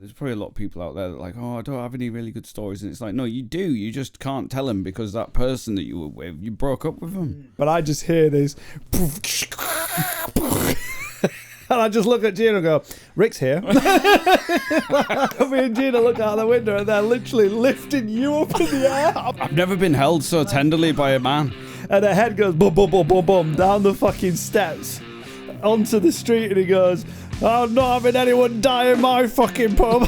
There's probably a lot of people out there that are like, oh, I don't have any really good stories. And it's like, no, you do. You just can't tell them because that person that you were with, you broke up with them. But I just hear this. And I just look at Gina and go, Rick's here. Me and Gina look out the window and they're literally lifting you up in the air. I've never been held so tenderly by a man. And her head goes boom, boom, boom, boom, boom, down the fucking steps onto the street. And he goes, I'm not having anyone die in my fucking pub.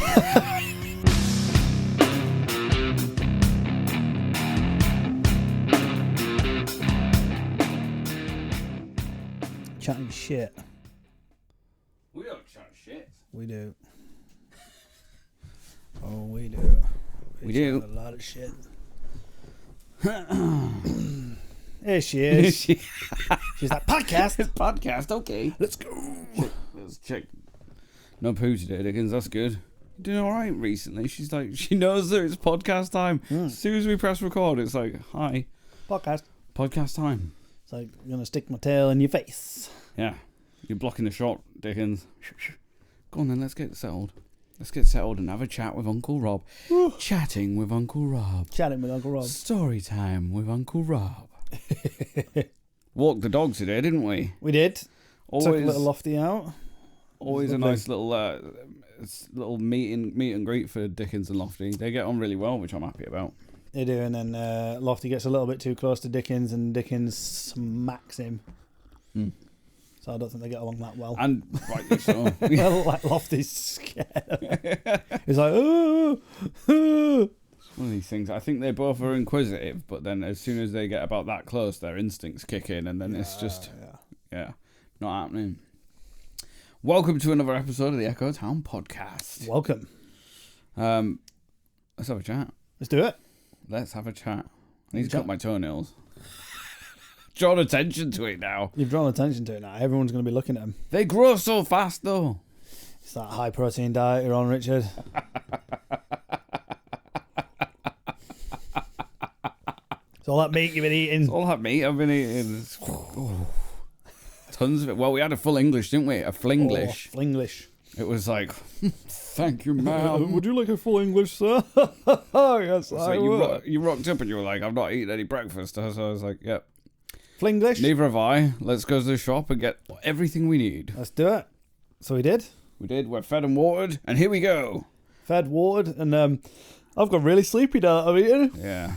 Chatting shit. We don't chat shit. We do. Oh, we do. We do. A lot of shit. There she is. She's like, podcast. Podcast, okay. Let's go. Let's check. No poo today, Dickens. That's good. You're doing all right recently. She's like, she knows that it's podcast time. As soon as we press record, it's like, hi. Podcast time. It's like, I'm going to stick my tail in your face. Yeah. You're blocking the shot, Dickens. Go on then, let's get settled. Let's get settled and have a chat with Uncle Rob. Chatting with Uncle Rob. Story time with Uncle Rob. Walked the dogs today, didn't we? We did. Always, took a little Lofty out. Always a nice little meet and greet for Dickens and Lofty. They get on really well, which I'm happy about. They do, and then Lofty gets a little bit too close to Dickens, and Dickens smacks him. So I don't think they get along that well. And rightly so. Like Lofty's scared. He's like, oh. It's one of these things. I think they both are inquisitive, but then as soon as they get about that close, their instincts kick in, and then it's just, not happening. Welcome to another episode of the Echo Town podcast. Welcome. Let's have a chat. Let's do it. Let's have a chat. I need to cut my toenails. Drawn attention to it now. You've drawn attention to it now. Everyone's going to be looking at them. They grow so fast, though. It's that high protein diet you're on, Richard. It's all that meat you've been eating. It's all that meat I've been eating. Tons of it. Well, we had a full English, didn't we? A flinglish. Oh, flinglish. It was like, thank you, ma'am. Would you like a full English, sir? Yes, so I would. You rocked up and you were like, I've not eaten any breakfast. So I was like, yep. Flinglish? Neither have I. Let's go to the shop and get everything we need. Let's do it. So we did. We did. We're fed and watered. And here we go. Fed, watered. And I've got really sleepy now. I mean, yeah.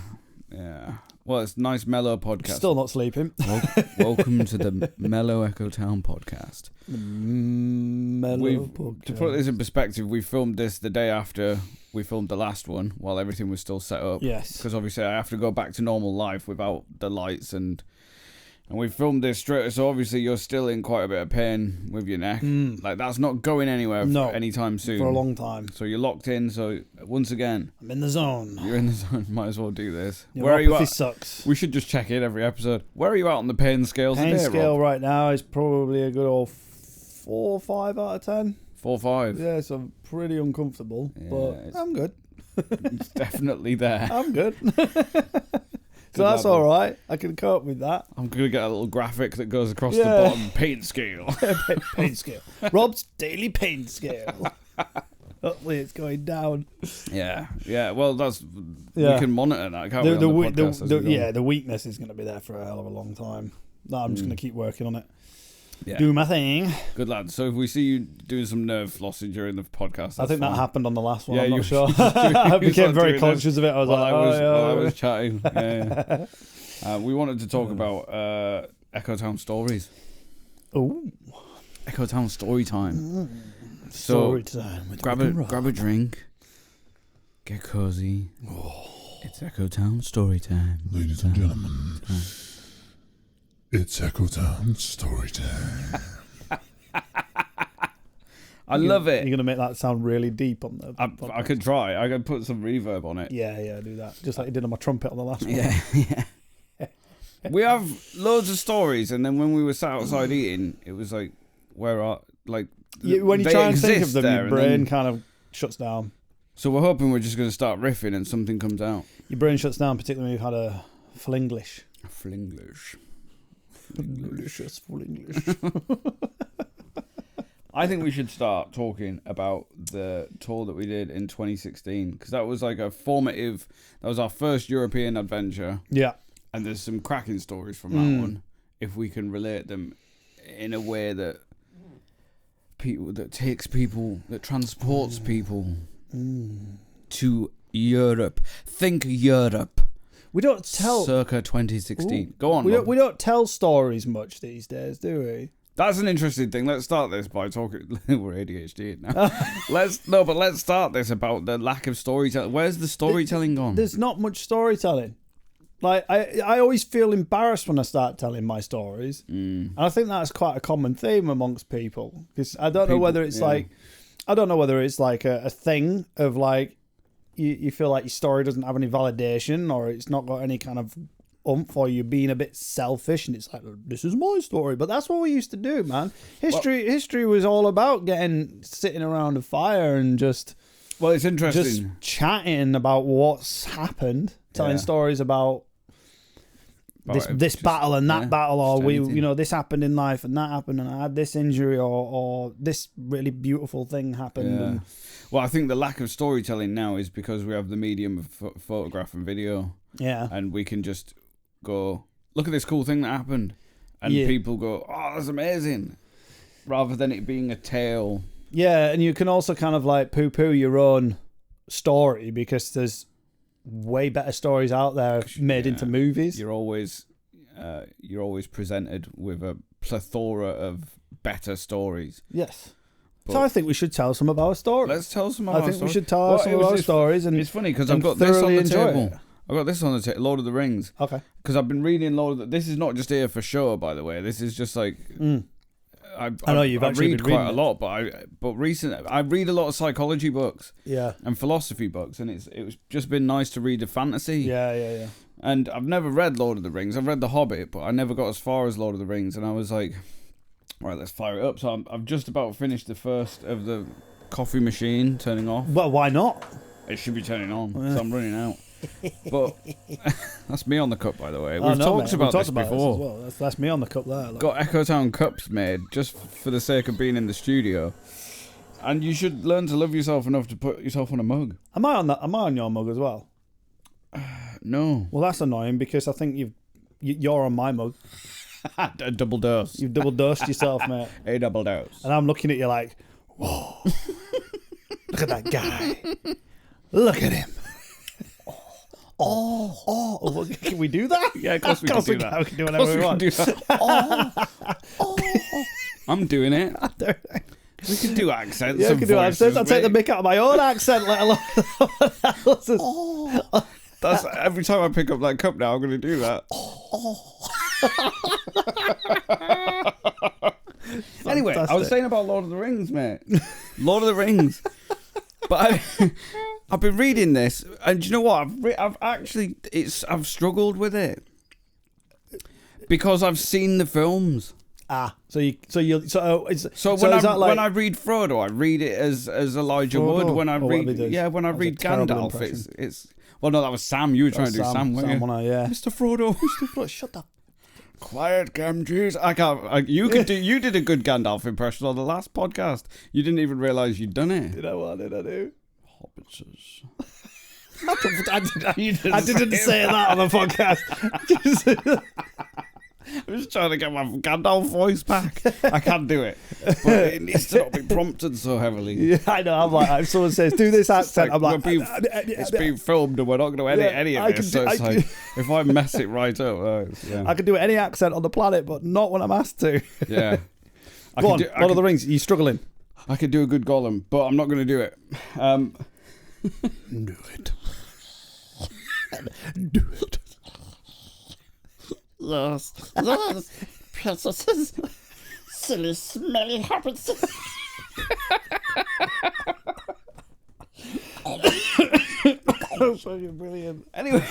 Well, it's a nice mellow podcast. Still not sleeping. Welcome to the Mellow Echo Town podcast. Podcast. To put this in perspective, we filmed this the day after we filmed the last one while everything was still set up. Yes. Because obviously I have to go back to normal life without the lights and we filmed this straight. So obviously you're still in quite a bit of pain with your neck. Like that's not going anywhere anytime soon. For a long time. So you're locked in. So once again, I'm in the zone. You're in the zone. Might as well do this. Your Where are you at? Sucks. We should just check in every episode. Where are you at on the pain scale today, Pain scale Rob? right now is probably a good old 4 or 5 out of 10. 4 or 5. Yeah, so I'm pretty uncomfortable, but I'm good. It's definitely there. I'm good. So that's all right. I can cope with that. I'm going to get a little graphic that goes across the bottom. Pain scale. Pain scale. Rob's daily pain scale. Hopefully it's going down. Yeah. Well, we can monitor that, can't we, on the podcast the weakness is going to be there for a hell of a long time. No, I'm just going to keep working on it. Yeah. Do my thing. Good lad. So if we see you doing some nerve flossing during the podcast, I think fine. that happened on the last one. Yeah, I'm not sure. I became very conscious of it. I was I was chatting. Yeah. We wanted to talk about Echo Town stories. Oh, Echo Town story time. Story time. With grab a drink. Get cozy. It's Echo Town story time. Ladies and gentlemen. It's Echo Town story time. I love it. You're going to make that sound really deep on the podcast. I could try. I could put some reverb on it. Yeah, do that. Just like you did on my trumpet on the last one. Yeah. We have loads of stories, and then when we were sat outside eating, it was like, when you try and think of them, your brain kind of shuts down. So we're hoping we're just going to start riffing and something comes out. Your brain shuts down, particularly when you've had a flinglish. Flinglish. Delicious full English. I think we should start talking about the tour that we did in 2016 because that was like that was our first European adventure. Yeah. And there's some cracking stories from that one if we can relate them in a way that transports people to Europe. Think Europe. We don't tell circa 2016. Go on. We don't tell stories much these days, do we? That's an interesting thing. Let's start this by talking. We're ADHD now. Let's start this about the lack of storytelling. Where's the storytelling gone? There's not much storytelling. Like I always feel embarrassed when I start telling my stories, and I think that's quite a common theme amongst people. Because I don't know whether it's like a thing of like you feel like your story doesn't have any validation, or it's not got any kind of oomph, or you're being a bit selfish, and it's like, this is my story. But that's what we used to do, man. History was all about sitting around a fire and just it's interesting, just chatting about what's happened, telling stories about this battle and that battle, or this happened in life and that happened, and I had this injury, or this really beautiful thing happened. Yeah. And well, I think the lack of storytelling now is because we have the medium of photograph and video. Yeah, and we can just go, look at this cool thing that happened, and people go, oh, that's amazing, rather than it being a tale. Yeah, and you can also kind of like poo-poo your own story because there's way better stories out there made into movies. You're always presented with a plethora of better stories. Yes. So I think we should tell some of our stories. Let's tell some of our stories. I think we should tell some of our stories. And it's funny because I've got this on the table. It. I've got this on the table, Lord of the Rings. Okay. Because I've been reading this is not just here for show, by the way. This is just like... I know you've actually read quite a lot, but recently I read a lot of psychology books, and philosophy books, and it's just been nice to read a fantasy. Yeah. And I've never read Lord of the Rings. I've read The Hobbit, but I never got as far as Lord of the Rings. And I was like, right, let's fire it up. So I've just about finished the first of the coffee machine turning off. Well, why not? It should be turning on, so I'm running out. But that's me on the cup, by the way. We've talked about this before. Well. That's me on the cup there. Look. Got Echo Town cups made just for the sake of being in the studio, and you should learn to love yourself enough to put yourself on a mug. Am I on your mug as well? No. Well, that's annoying because I think you're on my mug. A double dose. You've double dosed yourself, mate. A double dose. And I'm looking at you like, whoa! Look at that guy. Look at him. Oh, can we do that? Yeah, of course we can do that. We can do whatever we want. I'm doing it. We can do accents. Yeah, we can do accents. I'll take the mick out of my own accent, let alone else's. That's every time I pick up that cup now, I'm going to do that. Anyway, I was saying about Lord of the Rings, mate. Lord of the Rings. But I've been reading this, and do you know what? I've struggled with it because I've seen the films. When I read Frodo, I read it as Elijah Wood. When I read Gandalf, it's well, no, that was Sam. You were trying to do Sam, weren't you? Mr. Frodo. Shut up. Quiet, Gamgees. I can't. You did a good Gandalf impression on the last podcast. You didn't even realise you'd done it. You know what did I do? Hobbitses. I didn't say that on the podcast. I'm just trying to get my Gandalf voice back. I can't do it, but it needs to not be prompted so heavily. Yeah, I know. I'm like, if someone says do this accent, I'm like, it's being filmed and we're not going to edit any of this. So it's like, if I mess it right up, I can do any accent on the planet, but not when I'm asked to. Yeah. Go on, Lord of the Rings. Are you struggling? I could do a good Gollum, but I'm not going to do it. Do it. Do it. Yes, princesses, silly, smelly hobbits. You're brilliant. Anyway,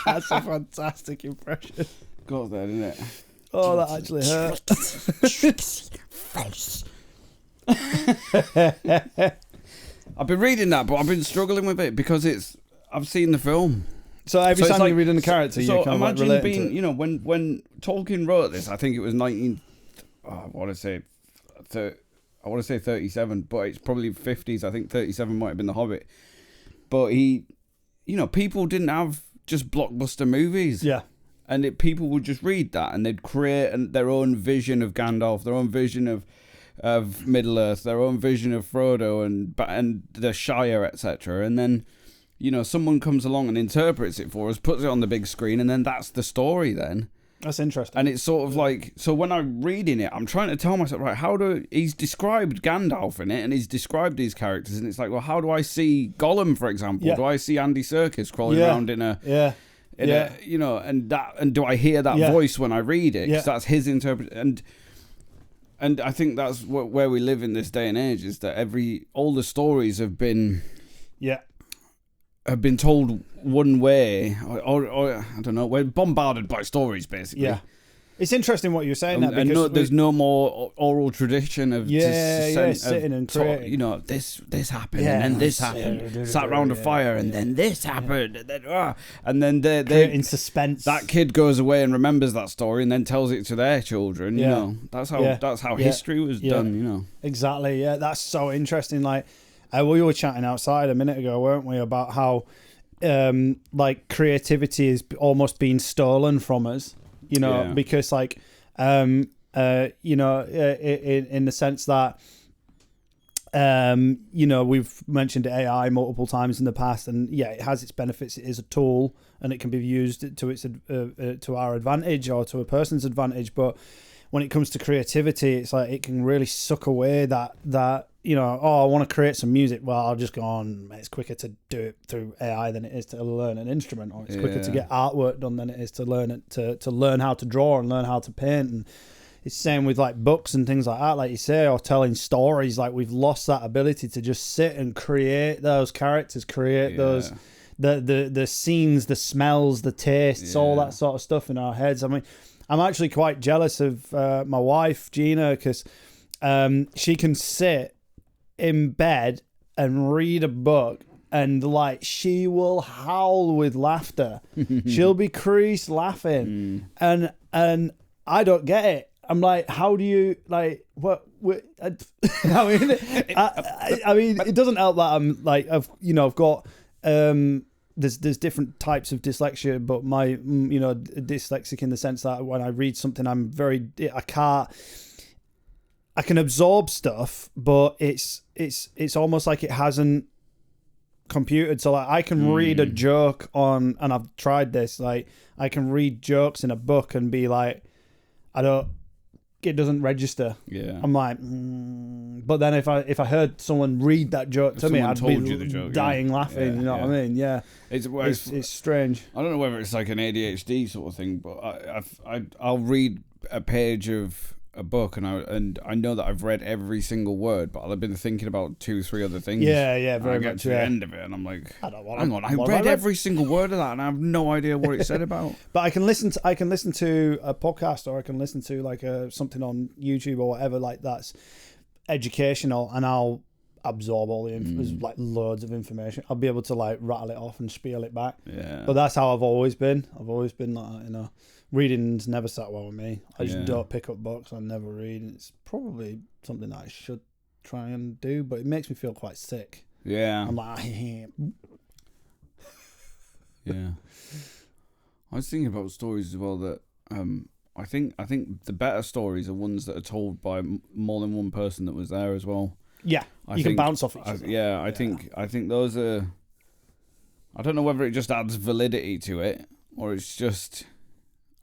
that's a fantastic impression. Got there, didn't it? Oh, that actually hurt. Face. I've been reading that, but I've been struggling with it because I've seen the film. So every time you're reading a character, you kind of like relate to it. You know, when Tolkien wrote this, I think it was I want to say 37, but it's probably 50s. I think 37 might have been The Hobbit. But people didn't have just blockbuster movies. Yeah. And people would just read that, and they'd create their own vision of Gandalf, their own vision of Middle-earth, their own vision of Frodo and the Shire, etc. And then, someone comes along and interprets it for us, puts it on the big screen, and then that's the story then. That's interesting. And it's sort of like, so when I'm reading it, I'm trying to tell myself, right, he's described Gandalf in it, and he's described these characters, and it's like, well, how do I see Gollum, for example? Yeah. Do I see Andy Serkis crawling around in a... Yeah. And do I hear that voice when I read it? Because that's his interpretation. And I think that's where we live in this day and age, is that all the stories have been told one way, or I don't know. We're bombarded by stories, basically. Yeah. It's interesting what you're saying there, because there's no more oral tradition of sitting and creating. This happened, and then this happened. Sat around a fire, and then this happened, and then they creating suspense. That kid goes away and remembers that story, and then tells it to their children. That's how history was done. Exactly. Yeah, that's so interesting. Like we were chatting outside a minute ago, weren't we, about how creativity is almost being stolen from us. Because in the sense that, we've mentioned AI multiple times in the past, and it has its benefits. It is a tool, and it can be used to our advantage or to a person's advantage. But when it comes to creativity, it's like it can really suck away that I want to create some music. Well, I'll just go on. It's quicker to do it through AI than it is to learn an instrument, or it's quicker to get artwork done than it is to learn how to draw and learn how to paint. And it's the same with like books and things like that, like you say, or telling stories. Like we've lost that ability to just sit and create those characters, create those the scenes, the smells, the tastes, all that sort of stuff in our heads. I mean, I'm actually quite jealous of my wife Gina, because she can sit in bed and read a book, and like she will howl with laughter. She'll be creased laughing, and I don't get it. I'm like, how do you like what? I mean, I mean, it doesn't help that I'm like I've got there's different types of dyslexia, but my dyslexic in the sense that when I read something, I can absorb stuff, but it's almost like it hasn't computed. So like I can read a joke and I've tried this, like I can read jokes in a book and be like, it doesn't register. Yeah. I'm like, but then if I heard someone read that joke to me, I'd be dying laughing. You know what I mean? Yeah. It's strange. I don't know whether it's like an ADHD sort of thing, but I'll read a page of a book and I know that I've read every single word, but I've been thinking about 2-3 other things. Yeah, very much. I get to the end of it and I'm like, hang on, I read every single word of that and I have no idea what it said about. But I can listen to a podcast, or I can listen to like something on YouTube or whatever like that's educational, and I'll absorb all the like loads of information. I'll be able to like rattle it off and spiel it back. Yeah. But that's how I've always been. I've always been like that, Reading's never sat well with me. I just don't pick up books. I never read. It's probably something that I should try and do, but it makes me feel quite sick. Yeah. I'm like, yeah. I was thinking about stories as well that I think the better stories are ones that are told by more than one person that was there as well. Yeah. You can bounce off each other. Yeah, I think those are. I don't know whether it just adds validity to it or it's just.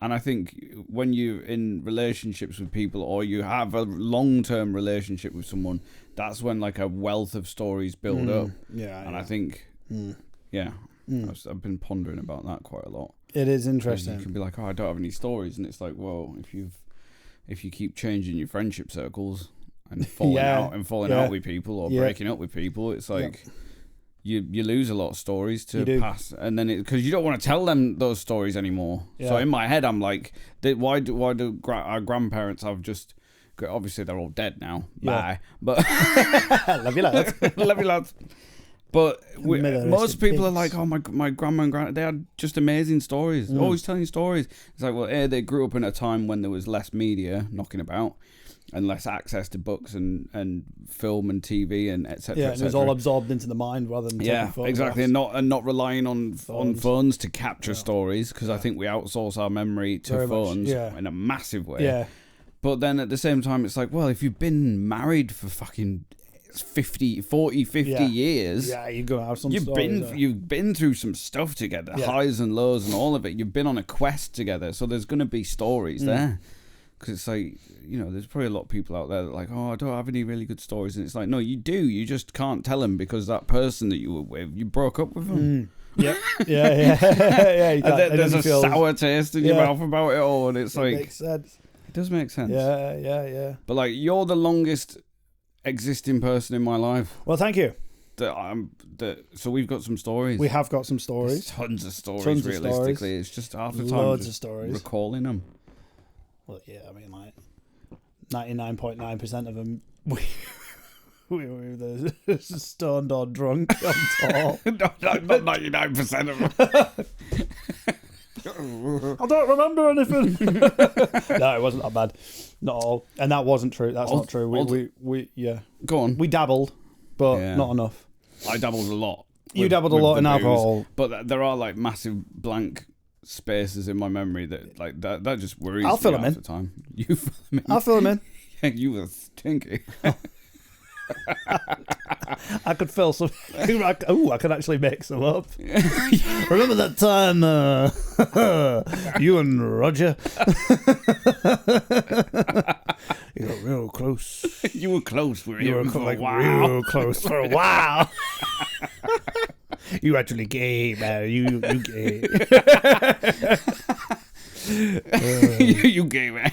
And I think when you're in relationships with people, or you have a long-term relationship with someone, that's when like a wealth of stories build up. Yeah. And I think, I've been pondering about that quite a lot. It is interesting. You can be like, I don't have any stories, and it's like, well, if you keep changing your friendship circles and falling out with people or breaking up with people, it's like. Yeah. You lose a lot of stories to pass, and then because you don't want to tell them those stories anymore. Yeah. So in my head, I'm like, why do our grandparents have just? Obviously, they're all dead now. Bye. But love you lads. Love you lads. But most people are like, oh, my grandma and granddad, they had just amazing stories. Always telling stories. It's like, well, they grew up in a time when there was less media knocking about. and less access to books and film and TV and etc. Yeah, and it was all absorbed into the mind rather than taking photographs. Exactly, and not relying on phones to capture stories, because I think we outsource our memory to phones in a massive way. Yeah. But then at the same time, it's like, well, if you've been married for fucking 50 years, you're gonna have some stories, you've been through some stuff together, highs and lows and all of it. You've been on a quest together, so there's going to be stories there. Because it's like, there's probably a lot of people out there that are like, oh, I don't have any really good stories. And it's like, no, you do. You just can't tell them because that person that you were with, you broke up with them. Yeah. And there's a sour taste in your mouth about it all. And it's like... It makes sense. It does make sense. Yeah. But like, you're the longest existing person in my life. Well, thank you. So we've got some stories. We have got some stories. There's tons of stories, realistically. It's just half the time loads of stories. Recalling them. Well, yeah, I mean, like 99.9% of them, we were either stoned or drunk on tour. Not 99% of them. I don't remember anything. No, it wasn't that bad. Not all. And that wasn't true. That's not true. We Go on. We dabbled, but not enough. I dabbled a lot. You dabbled a lot in alcohol. But there are like massive blank spaces in my memory that like that just worries me. I'll fill them in. The time. You fill them in. I'll fill them in. Yeah, you were stinky. I could fill some. I could actually make some up. Remember that time you and Roger? You got real close. You were close. You were like real close for a while. You actually gay, man. You gay. You gay, man.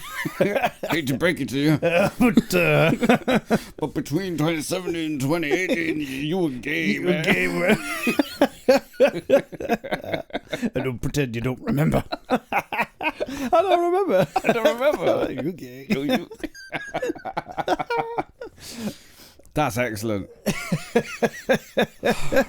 Hate to break it to you. But between 2017 and 2018, you were gay, man. Gay, man. I don't pretend you don't remember. I don't remember. You gay. That's excellent.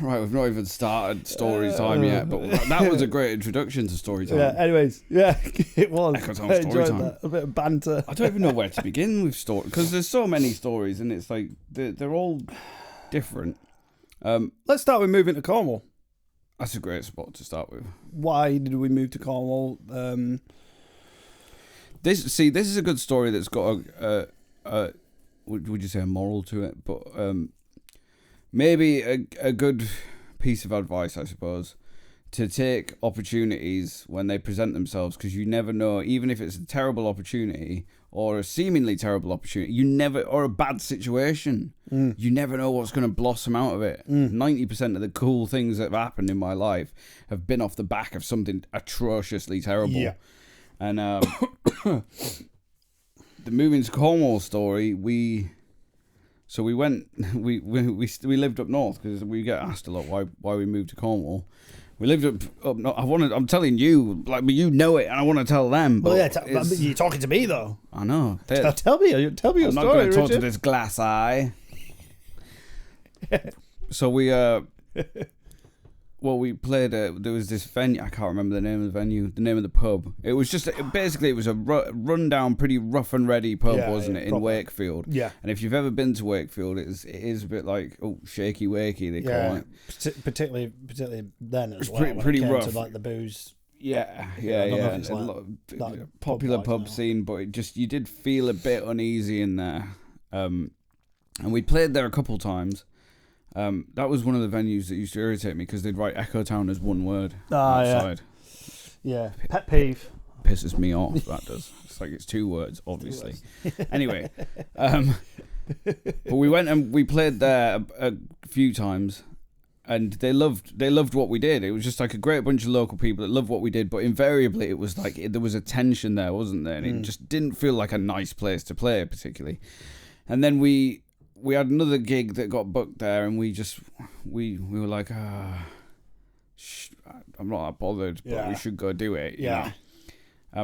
Right, we've not even started story time yet, but that was a great introduction to story time. Yeah, anyways, it was. Echo Time story time. That. A bit of banter. I don't even know where to begin with story, because there's so many stories, and it's like they're all different. Let's start with moving to Cornwall. That's a great spot to start with. Why did we move to Cornwall? This is a good story that's got a would you say a moral to it? But maybe a good piece of advice, I suppose, to take opportunities when they present themselves, because you never know, even if it's a terrible opportunity or a seemingly terrible opportunity, or a bad situation, you never know what's going to blossom out of it. 90% of the cool things that have happened in my life have been off the back of something atrociously terrible. Yeah. And the moving to Cornwall story, we lived up north, because we get asked a lot why we moved to Cornwall. We lived up north. I'm telling you, like, you know it, and I want to tell them. But you're talking to me though. I know. Tell me your story. I'm not going to talk to this glass eye. So we we played. There was this venue. I can't remember the name of the venue. The name of the pub. It was just basically it was a rundown, pretty rough and ready pub, wasn't it, in Wakefield? Yeah. And if you've ever been to Wakefield, it is a bit like shaky wakey, they call it. Particularly then as well. Pretty rough. To, like, the booze. Yeah. Popular pub scene, but you did feel a bit uneasy in there. And we played there a couple times. That was one of the venues that used to irritate me, because they'd write Echo Town as one word outside. Yeah. Pet peeve. Pisses me off, that does. It's like it's 2 words, obviously. Anyway, but we went and we played there a few times, and they loved what we did. It was just like a great bunch of local people that loved what we did, but invariably it was like there was a tension there, wasn't there? And it just didn't feel like a nice place to play, particularly. And then we had another gig that got booked there, and we were like, I'm not that bothered, but we should go do it. You know?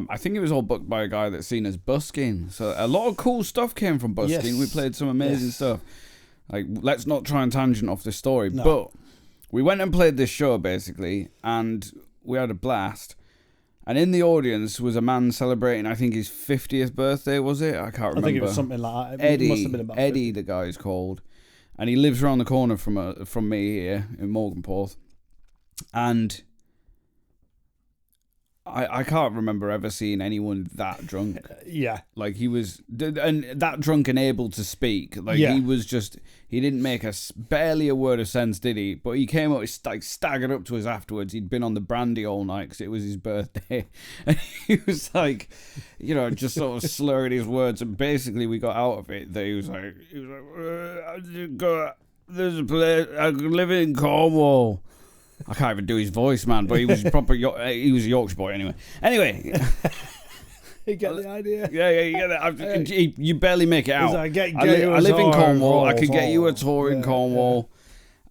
I think it was all booked by a guy that's seen as busking. So a lot of cool stuff came from busking. Yes. We played some amazing stuff. Like, let's not try and tangent off this story, but we went and played this show basically, and we had a blast. And in the audience was a man celebrating, I think, his 50th birthday, was it? I can't remember. I think it was something like that. Eddie, must have been about Eddie, 50. the guy's called. And he lives around the corner from me here in Morganporth. And I can't remember ever seeing anyone that drunk. Yeah. Like, he was... And that drunk and able to speak. Like, he was just... He didn't make barely a word of sense, did he? But he came up, like, staggered up to us afterwards. He'd been on the brandy all night because it was his birthday. And he was like, you know, just sort of slurring his words. And basically, we got out of it that he was like, there's a place... I live in Cornwall. I can't even do his voice, man, but he was proper. He was a Yorkshire boy, anyway. You get the idea. Yeah, you get that. You barely make it out. Like, I live in Cornwall. I could get you a tour in Cornwall.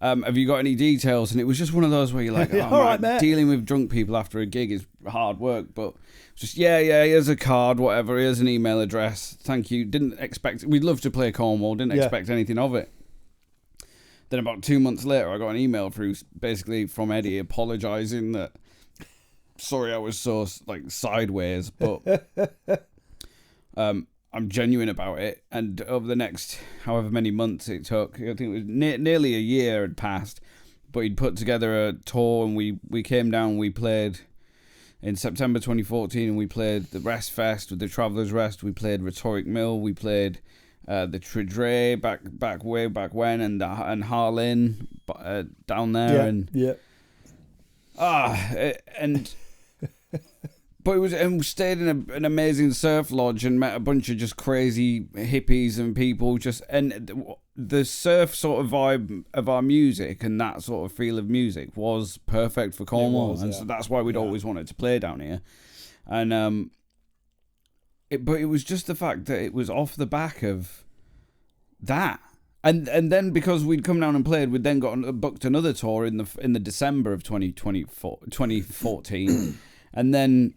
Yeah. Have you got any details? And it was just one of those where you're like, all right, mate. Dealing with drunk people after a gig is hard work, but just here's a card, whatever. Here's an email address. Thank you. Didn't expect. We'd love to play Cornwall. Didn't expect anything of it. Then about 2 months later, I got an email through basically from Eddie apologising that, sorry I was so like sideways, but I'm genuine about it. And over the next however many months it took, I think it was nearly a year had passed, but he'd put together a tour and we came down, we played in September 2014 and we played the Rest Fest with the Traveller's Rest, we played Rhetoric Mill, we played... the Tridre way back when, and Harlin down there, but it was, and we stayed in an amazing surf lodge and met a bunch of just crazy hippies and people, and the surf sort of vibe of our music and that sort of feel of music was perfect for Cornwall, so that's why we'd always wanted to play down here, and but it was just the fact that it was off the back of that, and then because we'd come down and played, we'd then booked another tour in the December of 2014, and then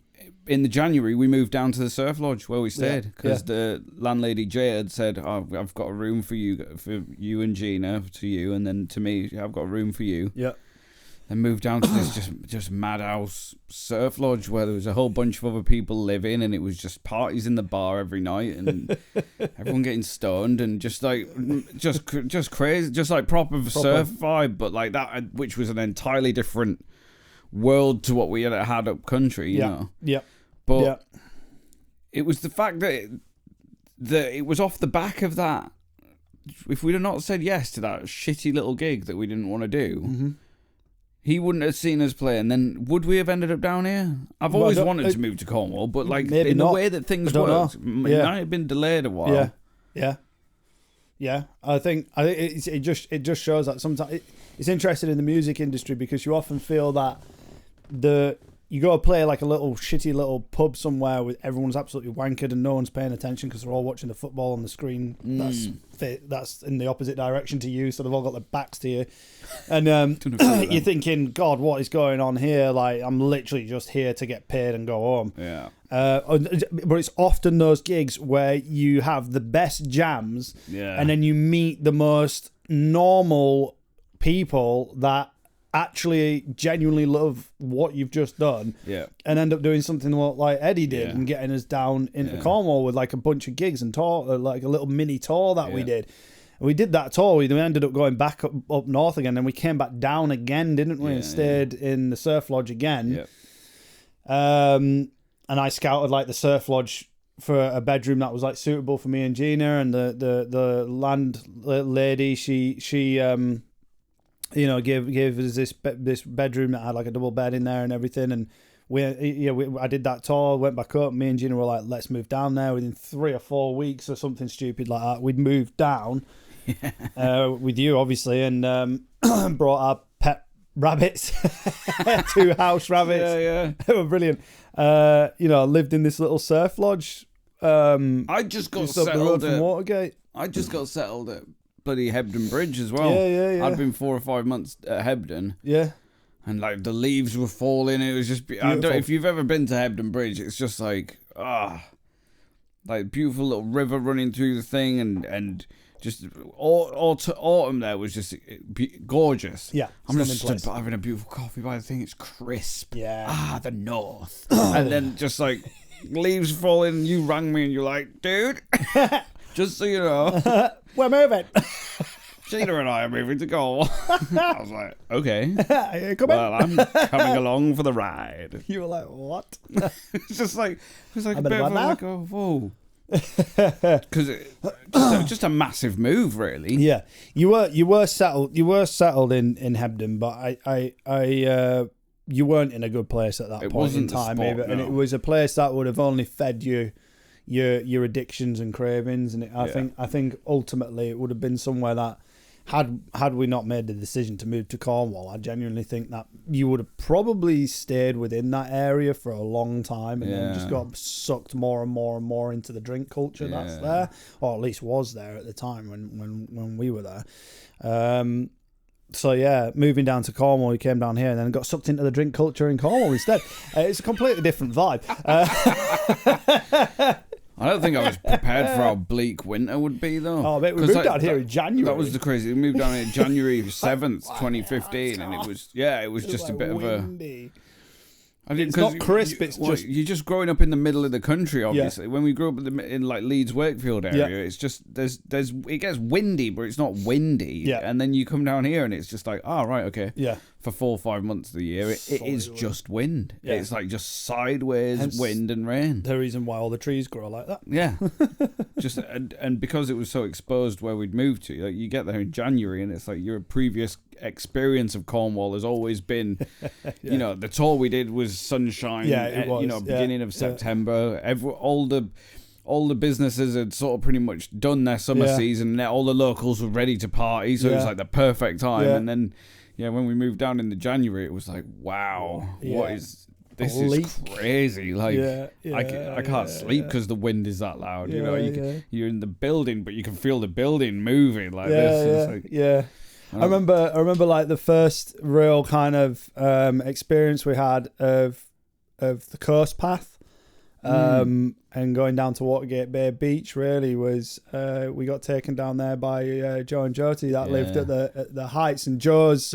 in the January we moved down to the surf lodge where we stayed because the landlady Jay had said, "Oh, I've got a room for you and Gina, to you, and then to me, I've got a room for you." Yeah. And moved down to this just madhouse surf lodge where there was a whole bunch of other people living, and it was just parties in the bar every night, and everyone getting stoned, and just crazy, just like proper surf vibe, but like that, which was an entirely different world to what we had up country, you know. Yeah. But it was the fact that it was off the back of that. If we'd have not said yes to that shitty little gig that we didn't want to do. Mm-hmm. He wouldn't have seen us play, and then would we have ended up down here? I've always wanted to move to Cornwall, but like in the way that things worked, it might have been delayed a while. Yeah. I think it just shows that sometimes it's interesting in the music industry because you often feel that you go to play like a little shitty little pub somewhere with everyone's absolutely wankered and no one's paying attention because they're all watching the football on the screen. That's in the opposite direction to you, so they've all got their backs to you, and you're thinking, God, what is going on here? Like, I'm literally just here to get paid and go home. Yeah. But it's often those gigs where you have the best jams, and then you meet the most normal people that actually genuinely love what you've just done, and end up doing something like Eddie did and getting us down into Cornwall with like a bunch of gigs and tour, like a little mini tour that we did. And we did that tour. We ended up going back up north again, and we came back down again, didn't we? And stayed in the surf lodge again. And I scouted like the surf lodge for a bedroom that was like suitable for me and Gina, and the landlady she gave us this bedroom that had like a double bed in there and everything, and I did that tour, went back up. Me and Gina were like, let's move down there. Within 3 or 4 weeks or something stupid like that, we'd moved down with you, obviously, and brought our pet rabbits, 2 house rabbits. They were brilliant. Lived in this little surf lodge. I just got settled from Watergate. I just got settled at bloody Hebden Bridge as well. I'd been 4 or 5 months at Hebden. Yeah. And like the leaves were falling. It was just if you've ever been to Hebden Bridge, it's just like like beautiful little river running through the thing, and just autumn there was just gorgeous. Yeah, I'm just stood having a beautiful coffee by the thing. It's crisp. Yeah. The north. And then just like leaves falling. You rang me and you're like, dude, just so you know, we're moving. Sheena and I are moving to Cornwall. I was like, okay. Come well, I'm coming along for the ride. You were like, what? It's just like, a bit of like, oh, whoa. Because just a massive move, really. Yeah, you were settled. You were settled in Hebden, but you weren't in a good place at that point in time either. And it was a place that would have only fed you your addictions and cravings. And I think ultimately it would have been somewhere that had we not made the decision to move to Cornwall, I genuinely think that you would have probably stayed within that area for a long time and then just got sucked more and more and more into the drink culture that's there, or at least was there at the time when we were there. So yeah, moving down to Cornwall, we came down here and then got sucked into the drink culture in Cornwall instead. It's a completely different vibe. I don't think I was prepared for how bleak winter would be, though. Oh, mate, we moved down here in January. That was the crazy. We moved down here January 7th, 2015, and it was just a bit windy. It's not crisp. It's just you're just growing up in the middle of the country. Obviously, when we grew up in like Leeds, Wakefield area, it's just it gets windy, but it's not windy. Yeah. And then you come down here, and it's just like, oh right, okay. Yeah. For 4 or 5 months of the year, it is just wind. Yeah. It's like just sideways wind and rain. The reason why all the trees grow like that. Yeah. Just and because it was so exposed where we'd moved to, like you get there in January, and it's like your previous experience of Cornwall has always been, you know, the tour we did was sunshine. Yeah, it was. You know, beginning of September. All the businesses had sort of pretty much done their summer season. And all the locals were ready to party, so it was like the perfect time. And then, when we moved down in the January, it was like, wow, what is this? Bleak. Is crazy. Like, I can't sleep because the wind is that loud. You know, you're in the building, but you can feel the building moving like this. It's like, I remember like the first real kind of experience we had of the coast path. And going down to Watergate Bay Beach really was we got taken down there by Joe and Jyoti that lived at the Heights, and Joe's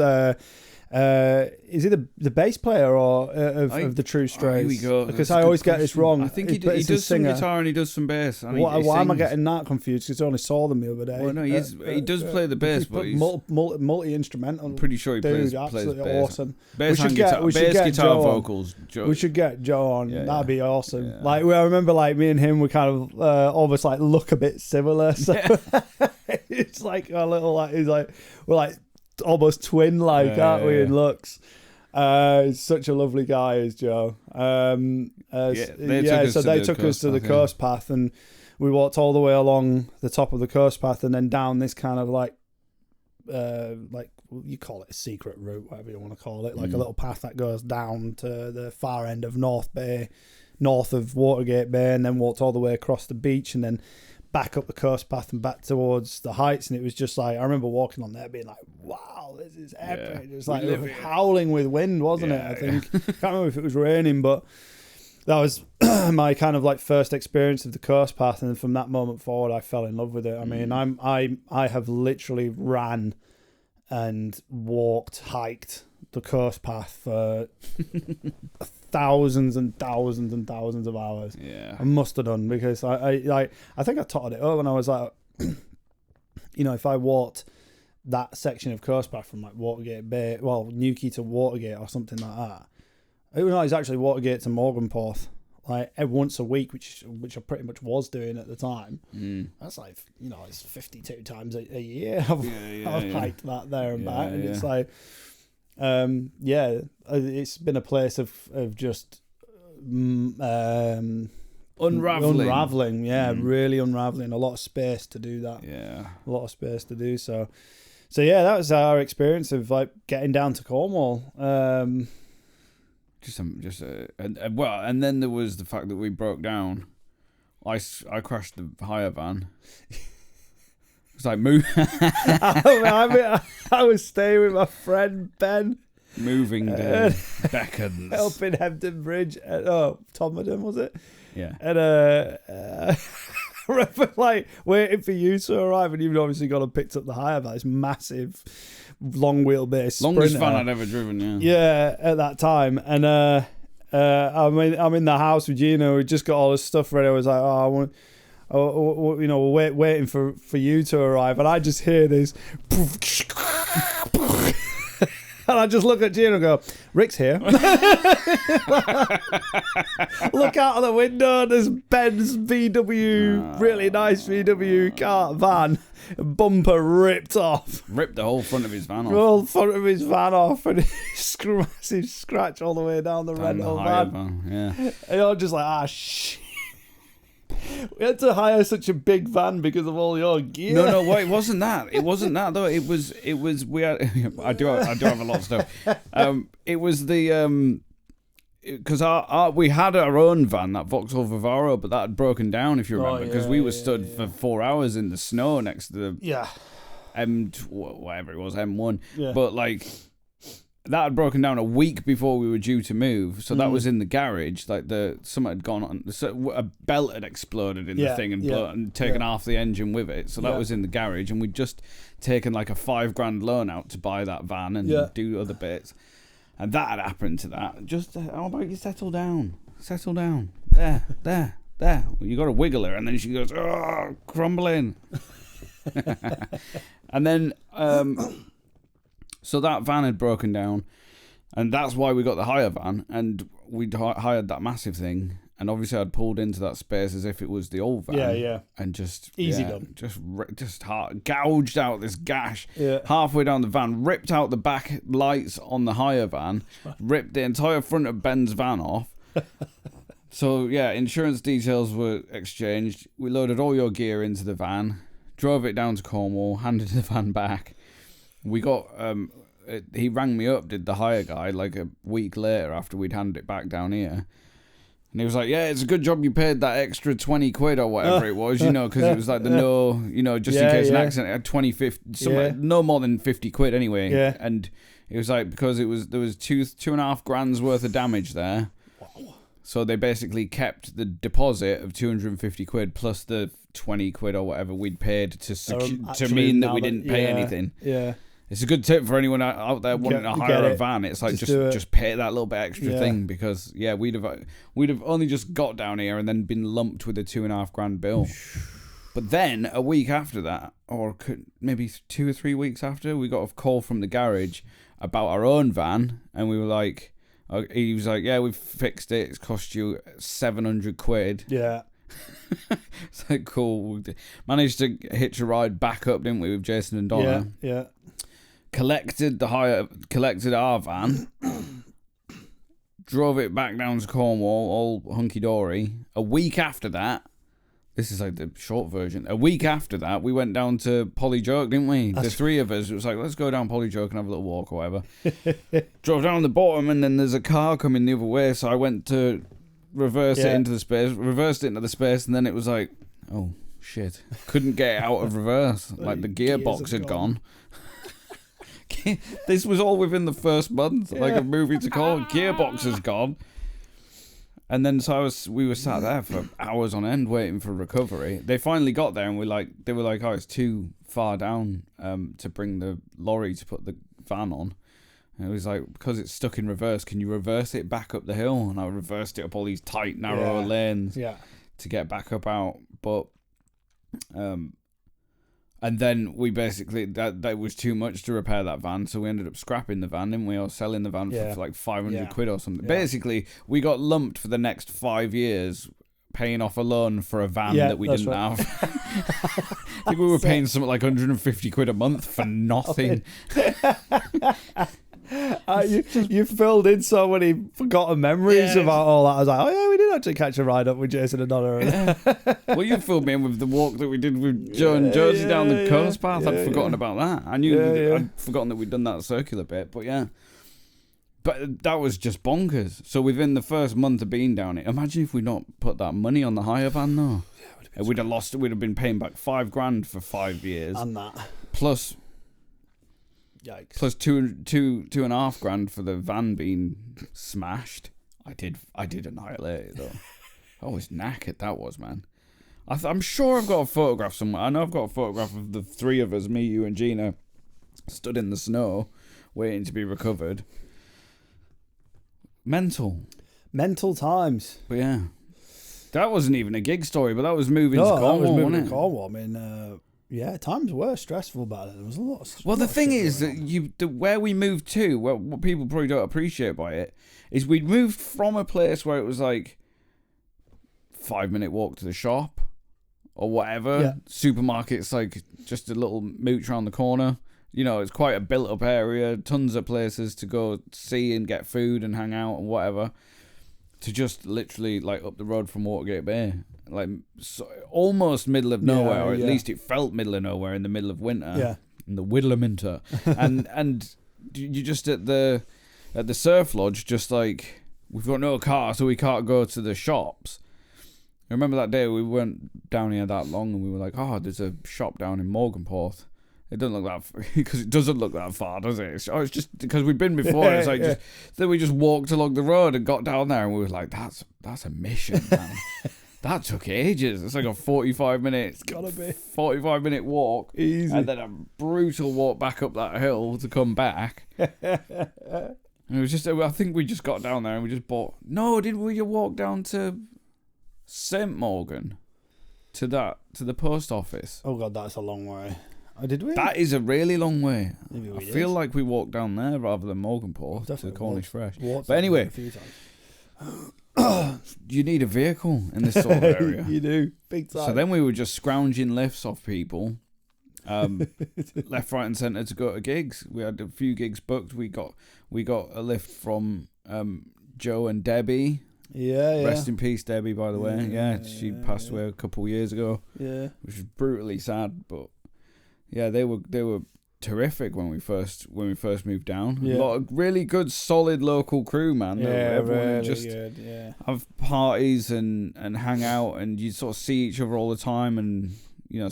is he the bass player or of the True Strays? Here we go. Because I always get this wrong. I think he does some guitar and he does some bass. Why am I getting that confused? Because I only saw them the other day. Well, no, he does play the bass, but he's multi-instrumental. I'm pretty sure he plays absolutely bass. Awesome. Bass guitar vocals. We should get Joe on. That'd be awesome. Yeah. Like I remember, like me and him, we kind of almost like look a bit similar. So it's like a little like we're like almost twin-like, aren't we? In looks. He's such a lovely guy, is Joe. So they took us to the coast path, and we walked all the way along the top of the coast path, and then down this kind of like you call it a secret route, whatever you want to call it, like a little path that goes down to the far end of north of Watergate Bay, and then walked all the way across the beach, and then back up the coast path and back towards the Heights. And it was just like, I remember walking on there being like, wow, this is epic. It was like it was howling with wind, wasn't it? I think I can't remember if it was raining, but that was my kind of like first experience of the coast path, and from that moment forward I fell in love with it. I mean, I have literally ran and hiked the coast path for thousands and thousands and thousands of hours. I must have done, because I think I totted it up when I was like, if I walked that section of coast path from like Watergate Bay, Newquay to Watergate or something like that. It's actually Watergate to Morganporth, like once a week, which I pretty much was doing at the time. That's like, it's 52 times a year I've hiked that there and back, and it's like, it's been a place of just unraveling, really unraveling. A lot of space to do that. A lot of space to do so. That was our experience of like getting down to Cornwall. And then there was the fact that we broke down. I crashed the hire van. It's like move. I was staying with my friend Ben. Moving to Beckons. Up in Hebden Bridge. Tommerden, was it? Yeah. And I remember like waiting for you to arrive, and you've obviously gone and picked up the hire van. This massive, long wheelbase, longest Sprinter. van I'd ever driven. Yeah. Yeah, at that time, and I'm in the house with Gino. We just got all this stuff ready. I was like, we're waiting for you to arrive, and I just hear this. And I just look at Gino and go, Rick's here. Look out of the window, there's Ben's VW, really nice VW car van, bumper ripped off. Ripped the whole front of his van off. The whole front of his van off, and massive scratch all the way down the rental van. Yeah. And you're just like, shit. We had to hire such a big van because of all your gear. No, well, it wasn't that. It wasn't that though. It was. We had. I do have a lot of stuff. It was the because we had our own van, that Vauxhall Vivaro, but that had broken down, if you remember, because we were stood for 4 hours in the snow next to the whatever it was, M1. Yeah. But like. That had broken down a week before we were due to move, so that was in the garage. Like something had gone on, a belt had exploded in the thing and taken half the engine with it. So that was in the garage, and we'd just taken like a $5,000 loan out to buy that van and do other bits, and that had happened to that. Just how about you settle down? There. You got to wiggle her, and then she goes, crumbling, and then. So that van had broken down, and that's why we got the hire van, and we'd hired that massive thing, and obviously I'd pulled into that space as if it was the old van, and just done, just gouged out this gash halfway down the van, ripped out the back lights on the hire van, ripped the entire front of Ben's van off. So insurance details were exchanged. We loaded all your gear into the van, drove it down to Cornwall, handed the van back. We got, he rang me up, did the hire guy, like a week later after we'd handed it back down here. And he was like, it's a good job you paid that extra 20 quid or whatever it was, because it was like the just in case an accident, it had 20, 50, no more than 50 quid anyway. Yeah. And it was like, because there was $2.5 worth of damage there. Wow. So they basically kept the deposit of 250 quid plus the 20 quid or whatever we'd paid to mean that we didn't pay anything. Yeah. It's a good tip for anyone out there wanting to hire a van. It's like just pay that little bit extra thing, because we'd have only just got down here and then been lumped with a $2.5 bill. But then a week after that, or maybe 2 or 3 weeks after, we got a call from the garage about our own van, and we were like, he was like, we've fixed it. It's cost you 700 quid. Yeah. It's like, cool. We managed to hitch a ride back up, didn't we, with Jason and Donna? Yeah. Collected our van, drove it back down to Cornwall, all hunky-dory. A week after that, this is like the short version, a week after that, we went down to Polyjoke, didn't we? The three of us, it was like, let's go down Polyjoke and have a little walk or whatever. Drove down the bottom, and then there's a car coming the other way, so I went to reverse it into the space, reversed it into the space, and then it was like, oh, shit. Couldn't get it out of reverse. Like, the gearbox had gone. This was all within the first month, like a movie to call. Gearbox has gone. And then we were sat there for hours on end waiting for recovery. They finally got there, and they were like, it's too far down to bring the lorry to put the van on. And it was like, because it's stuck in reverse, can you reverse it back up the hill? And I reversed it up all these tight, narrow lanes to get back up out. But and then we basically, that was too much to repair that van, so we ended up scrapping the van, didn't we, or selling the van for like 500 quid or something. Basically, we got lumped for the next 5 years paying off a loan for a van that we didn't have. I think we were paying something like 150 quid a month for nothing. You filled in so many forgotten memories about all that. I was like, we did actually catch a ride up with Jason and Donna. Well, you filled me in with the walk that we did with Joe and Josie down the coast path. I'd forgotten about that. I knew I'd forgotten that we'd done that circular bit, but But that was just bonkers. So within the first month of being down here, imagine if we'd not put that money on the hire van, though. Yeah, we'd have lost it. We'd have been paying back $5,000 for 5 years. And that. Plus... Yikes. Plus $2,500 for the van being smashed. I did annihilate it though. I was knackered, that was, man. I'm sure I've got a photograph somewhere. I know I've got a photograph of the three of us, me, you, and Gina, stood in the snow, waiting to be recovered. Mental times. But yeah, that wasn't even a gig story, but that was moving to Cornwall, wasn't it? Cornwall. I mean, yeah, times were stressful back then. There was a lot of. Well, the thing is that where we moved to, what people probably don't appreciate by it, is we'd moved from a place where it was like 5-minute walk to the shop or whatever. Yeah. Supermarket's like just a little mooch around the corner. You know, it's quite a built-up area, tons of places to go see and get food and hang out and whatever, to just literally, like, up the road from Watergate Bay. Like, almost middle of nowhere, or at least it felt middle of nowhere in the middle of winter. Yeah. In the middle of winter. and you just at the surf lodge, just like, we've got no car, so we can't go to the shops. I remember that day we weren't down here that long, and we were like, oh, there's a shop down in Morganporth. It doesn't look that because it doesn't look that far, does it? It's just because we've been before. It's like then we just walked along the road and got down there, and we were like, "That's a mission, man." That took ages. It's like a 45-minute. It's gotta be 45-minute walk, easy, and then a brutal walk back up that hill to come back. And it was just. I think we just got down there and we just bought. No, did we walk down to St Morgan, to the post office? Oh God, that's a long way. Oh, did we? That is a really long way. Maybe we feel like we walked down there rather than Morganport to the Cornish Fresh. But anyway, you need a vehicle in this sort of area. You do, big time. So then we were just scrounging lifts off people, left, right, and centre to go to gigs. We had a few gigs booked. We got a lift from Joe and Debbie. Yeah. Rest in peace, Debbie. By the way, she passed away a couple of years ago. Yeah, which was brutally sad, but. Yeah, they were terrific when we first moved down. Yeah. A lot of really good, solid local crew, man. Yeah, everyone really just good. Yeah, have parties and hang out, and you sort of see each other all the time, and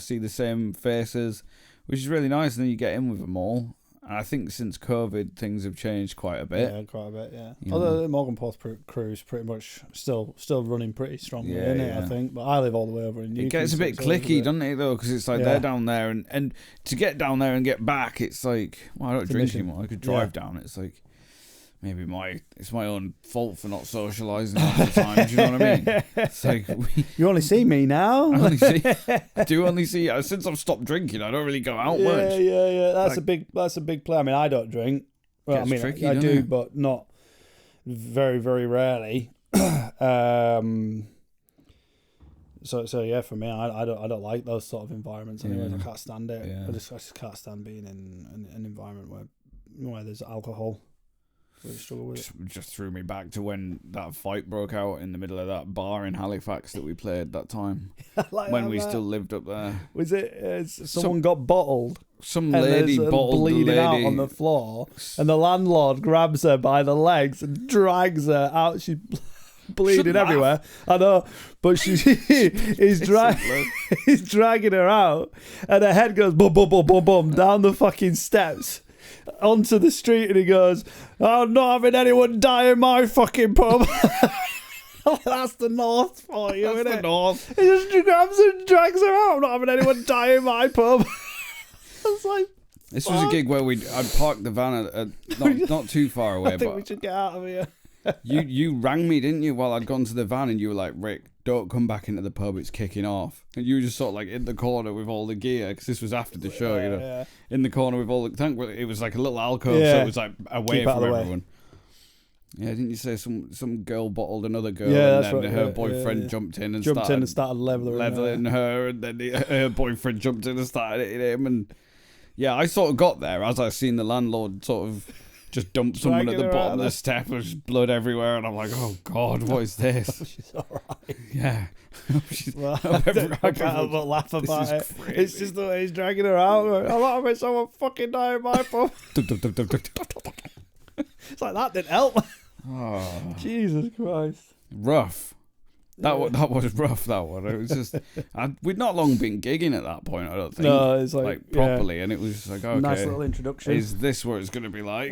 see the same faces, which is really nice. And then you get in with them all. And I think since COVID, things have changed quite a bit. Yeah, quite a bit. Yeah. Although the Morganporth crew's pretty much still running pretty strongly, isn't it? I think. But I live all the way over in Newcastle. It gets a bit clicky, doesn't it, though? Because it's like they're down there, and to get down there and get back, it's like, well, I don't drink anymore. I could drive down. It's like maybe it's my own fault for not socialising half the time. Do you know what I mean? It's like you only see me now. I do only see since I've stopped drinking. I don't really go out much. Yeah. That's a big play. I mean, I don't drink. Well, I mean, tricky, I do, but not very, very rarely. So yeah, for me, I don't like those sort of environments. Anyways, I can't stand it. Yeah. I just can't stand being in an environment where there's alcohol. Really struggle with it. Just threw me back to when that fight broke out in the middle of that bar in Halifax that we played that time. When we still lived up there. Was it someone got bottled? Some lady bottled bleeding the lady out on the floor, and the landlord grabs her by the legs and drags her out. She's bleeding everywhere. I know, but he's dragging her out, and her head goes boom, boom, boom, boom, boom down the fucking steps onto the street, and he goes, "I'm not having anyone die in my fucking pub." That's the north for you, isn't it? That's the north. He just grabs her and drags her out. "I'm not having anyone die in my pub." I was like, this was a gig where I'd parked the van at not too far away. I think we should get out of here. You rang me, didn't you, while I'd gone to the van, and you were like, "Rick, don't come back into the pub, it's kicking off." And you were just sort of like in the corner with all the gear, because this was after the show, in the corner with all the... It was like a little alcove, so it was like away from everyone. Yeah, didn't you say some girl bottled another girl, and then her boyfriend jumped in and started leveling her, and then her boyfriend jumped in and started hitting him, and yeah, I sort of got there as I seen the landlord sort of just dump someone at the bottom of the step. There's blood everywhere, and I'm like, "Oh God, what is this?" She's all right. Yeah. I can't help but laugh about it. Crazy. It's just the way he's dragging her out. "I'm not having someone fucking die in my pub." It's like, that didn't help. Oh. Jesus Christ. Rough. That was rough, that one. It was just... we'd not long been gigging at that point, I don't think. No, it's like properly, and it was just like, okay. Nice little introduction. Is this what it's going to be like?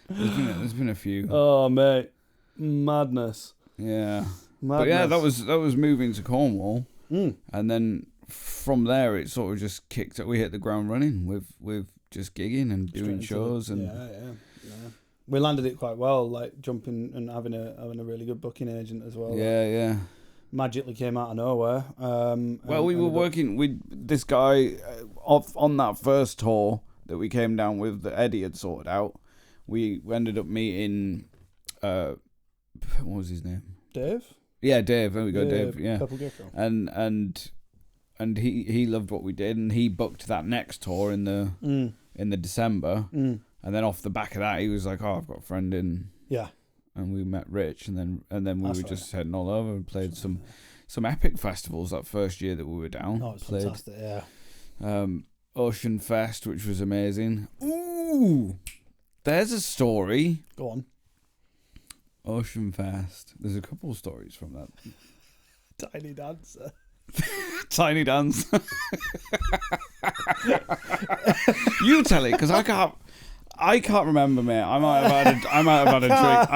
There's been a few. Oh, mate. Madness. Yeah. But yeah, that was moving to Cornwall, and then from there it sort of just kicked it. We hit the ground running with just gigging and doing shows, and yeah. We landed it quite well, like jumping and having a really good booking agent as well. Yeah. Magically came out of nowhere. Well, we were working with this guy on that first tour that we came down with that Eddie had sorted out. We ended up meeting, what was his name? Dave? Yeah, Dave. There we go, Dave. Yeah. Purple Gecko. And he loved what we did, and he booked that next tour in the December. And then off the back of that, he was like, "Oh, I've got a friend in." Yeah. And we met Rich, and then we were just heading all over and played some epic festivals that first year that we were down. Oh, it's fantastic, yeah. Ocean Fest, which was amazing. Ooh, there's a story. Go on. Ocean Fest. There's a couple of stories from that. Tiny Dancer. Tiny Dance. You tell it, because I can't remember, mate. I might have had a drink. I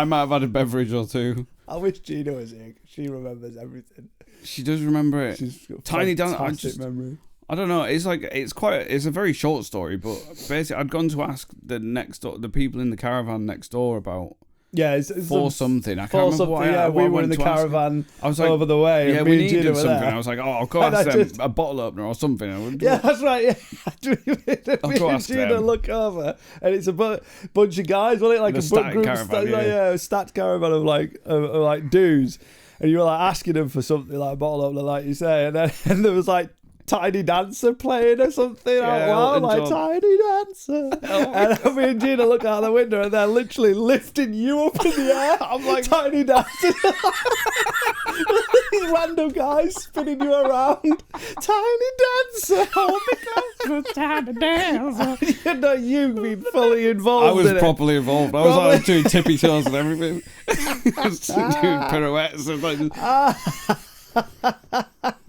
might have had a beverage or two. I wish Gina was here. She remembers everything. She does remember it. She's got Tiny Dance. Memory. I don't know. It's a very short story, but basically, I'd gone to ask the people in the caravan next door about. Yeah, something. I can't remember what. Yeah, we were in the caravan. I was like, over the way. Yeah, we needed something. I was like, I'll go ask them a bottle opener or something. Yeah, that's right. Yeah, I'll go ask Gina look over, and it's a bunch of guys. Wasn't it like a group caravan? A stacked caravan of like dudes, and you were like asking them for something like a bottle opener, like you say, and there was like Tiny Dancer playing or something out loud, like Tiny Dancer. And me and Gina look out the window and they're literally lifting you up in the air. I'm like, Tiny Dancer. These random guys spinning you around. Tiny Dancer. Oh my God. Tiny Dancer. You know, you've been fully involved. I was properly involved. I was like doing tippy toes and everything. I was doing pirouettes and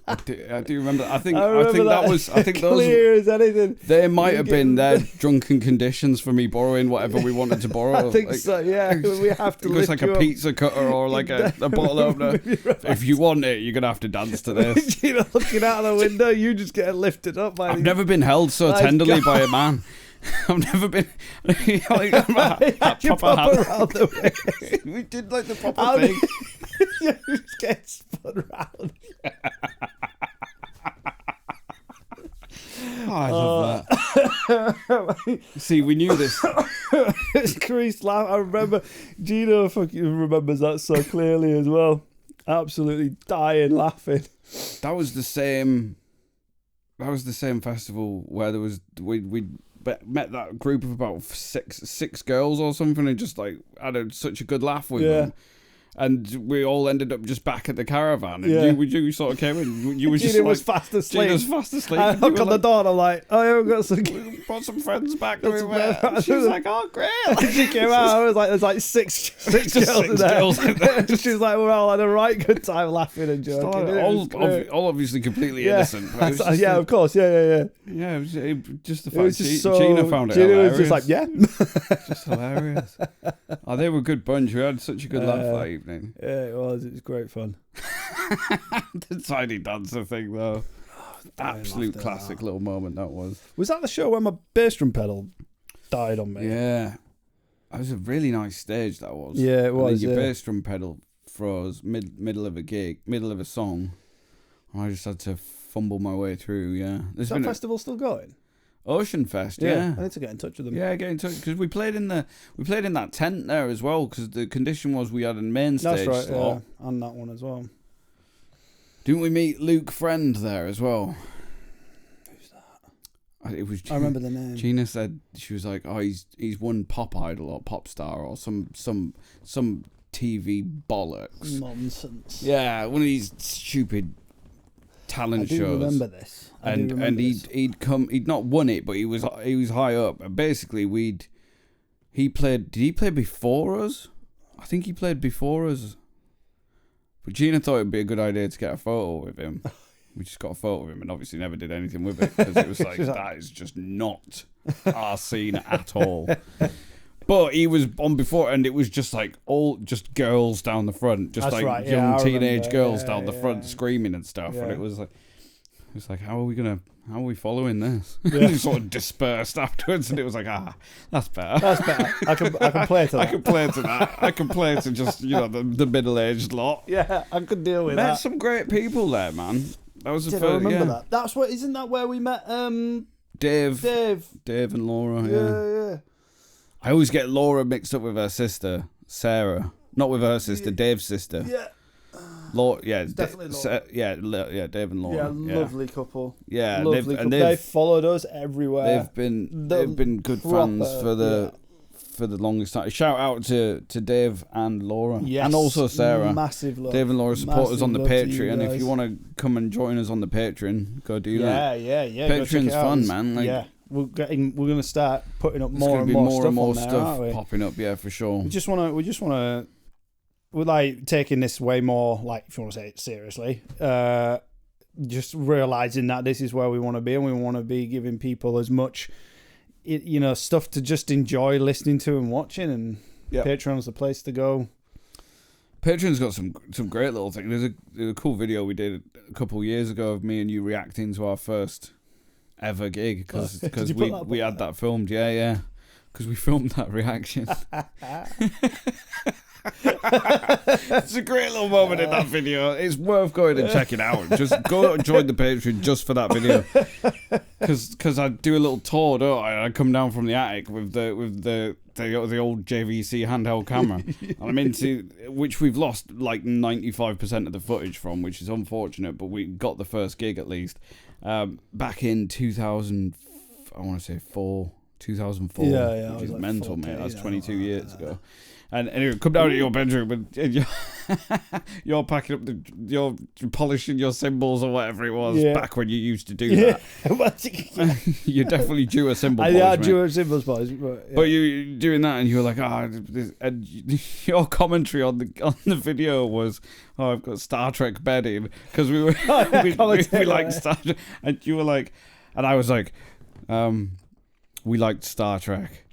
I do remember. I think that was. I think those clear as anything. They might have been their drunken conditions for me borrowing whatever we wanted to borrow. I think so. Yeah, we have to. It was like a pizza cutter or like a bottle opener. Right. If you want it, you're gonna have to dance to this. You know, looking out of the window, you just get lifted up by. I've never been held so tenderly by a man. I've never been like proper around the way. We did like the proper thing. You just get spun round. Oh, I love that. See, we knew this. It's Chris laugh. I remember Gino fucking remembers that so clearly as well. Absolutely dying laughing. That was the same festival where there was we met that group of about six girls or something and just like had such a good laugh with them. And we all ended up just back at the caravan. And you sort of came in. You were just was fast asleep. Gina was fast asleep. I knocked on the door and I'm like, oh, yeah, we brought some friends back. She was like, oh, great. And she came out. I was like, there's like six girls in there. She was like, we're all had a right good time laughing and joking. All obviously completely innocent. Yeah, of course. Yeah. Yeah, it was just the fact Gina found it hilarious. Was just like, yeah. Just hilarious. Oh, they were a good bunch. We had such a good laugh that evening. Yeah, it was great fun. The Tiny Dancer thing, though. Absolute classic little moment that was. Was that the show where my bass drum pedal died on me? Yeah. It was a really nice stage, that was. Yeah, it was. And then your bass drum pedal froze middle of a gig, middle of a song. And I just had to fumble my way through, yeah. Is that festival still going? Ocean Fest, yeah. I need to get in touch with them. Yeah, get in touch because we played in that tent there as well. Because the condition was we had a main stage. That's right, yeah, and that one as well. Didn't we meet Luke Friend there as well? Who's that? It was. I remember the name. Gina said she was like, "Oh, he's won Pop Idol or Pop Star or some TV bollocks Nonsense." Yeah, one of these stupid talent shows. I do remember this. And he'd not won it, but he was high up. And basically, did he play before us? I think he played before us. But Gina thought it'd be a good idea to get a photo with him. We just got a photo of him and obviously never did anything with it because it was like, that is just not our scene at all. But he was on before, and it was just like just girls down the front, just That's like right, young I teenage remember. girls down the front screaming and stuff. Yeah. And it was like, how are we following this? Yeah. And it sort of dispersed afterwards, and it was like, that's better. That's better. I can play to that. I can play to that. I can play to just the middle-aged lot. Yeah, I could deal with Met that. some great people there, man. That was the Did first. I remember that? That's what. Isn't that where we met? Dave Dave and Laura. Yeah. I always get Laura mixed up with her sister, Sarah. Not with her sister, Dave's sister. Yeah. Laura, yeah, it's definitely Laura. yeah, Dave and Laura. Yeah, lovely couple. Yeah, lovely couple. They've followed us everywhere. They've been good fans for the longest time. Shout out to Dave and Laura, and also Sarah. Massive love. Dave and Laura support us on the Patreon. If you want to come and join us on the Patreon, go do that. Yeah. Patreon's fun, man. Like, we're going to start putting up more and more stuff stuff popping up. Yeah, for sure. We just want to. We're like taking this way more, like, if you want to say it seriously, just realizing that this is where we want to be, and we want to be giving people as much, stuff to just enjoy listening to and watching, and Patreon's the place to go. Patreon's got some great little things. There's a cool video we did a couple of years ago of me and you reacting to our first ever gig because we had that filmed. Yeah, because we filmed that reaction. It's a great little moment in that video. It's worth going and checking out. Just go and join the Patreon just for that video. Because I do a little tour, don't I? I come down from the attic with the old JVC handheld camera. And I'm into, which we've lost like 95% of the footage from, which is unfortunate, but we got the first gig at least. Back in 2004, which is mental, mate. That's 22 years ago. And anyway, come down to your bedroom and you're packing up you're polishing your cymbals or whatever it was back when you used to do that. You're definitely due a cymbal polish. Yeah, due a cymbals polish. But you're doing that and you were like, and your commentary on the video was, I've got Star Trek bedding because we liked Star Trek, and you were like, and I was like, we liked Star Trek,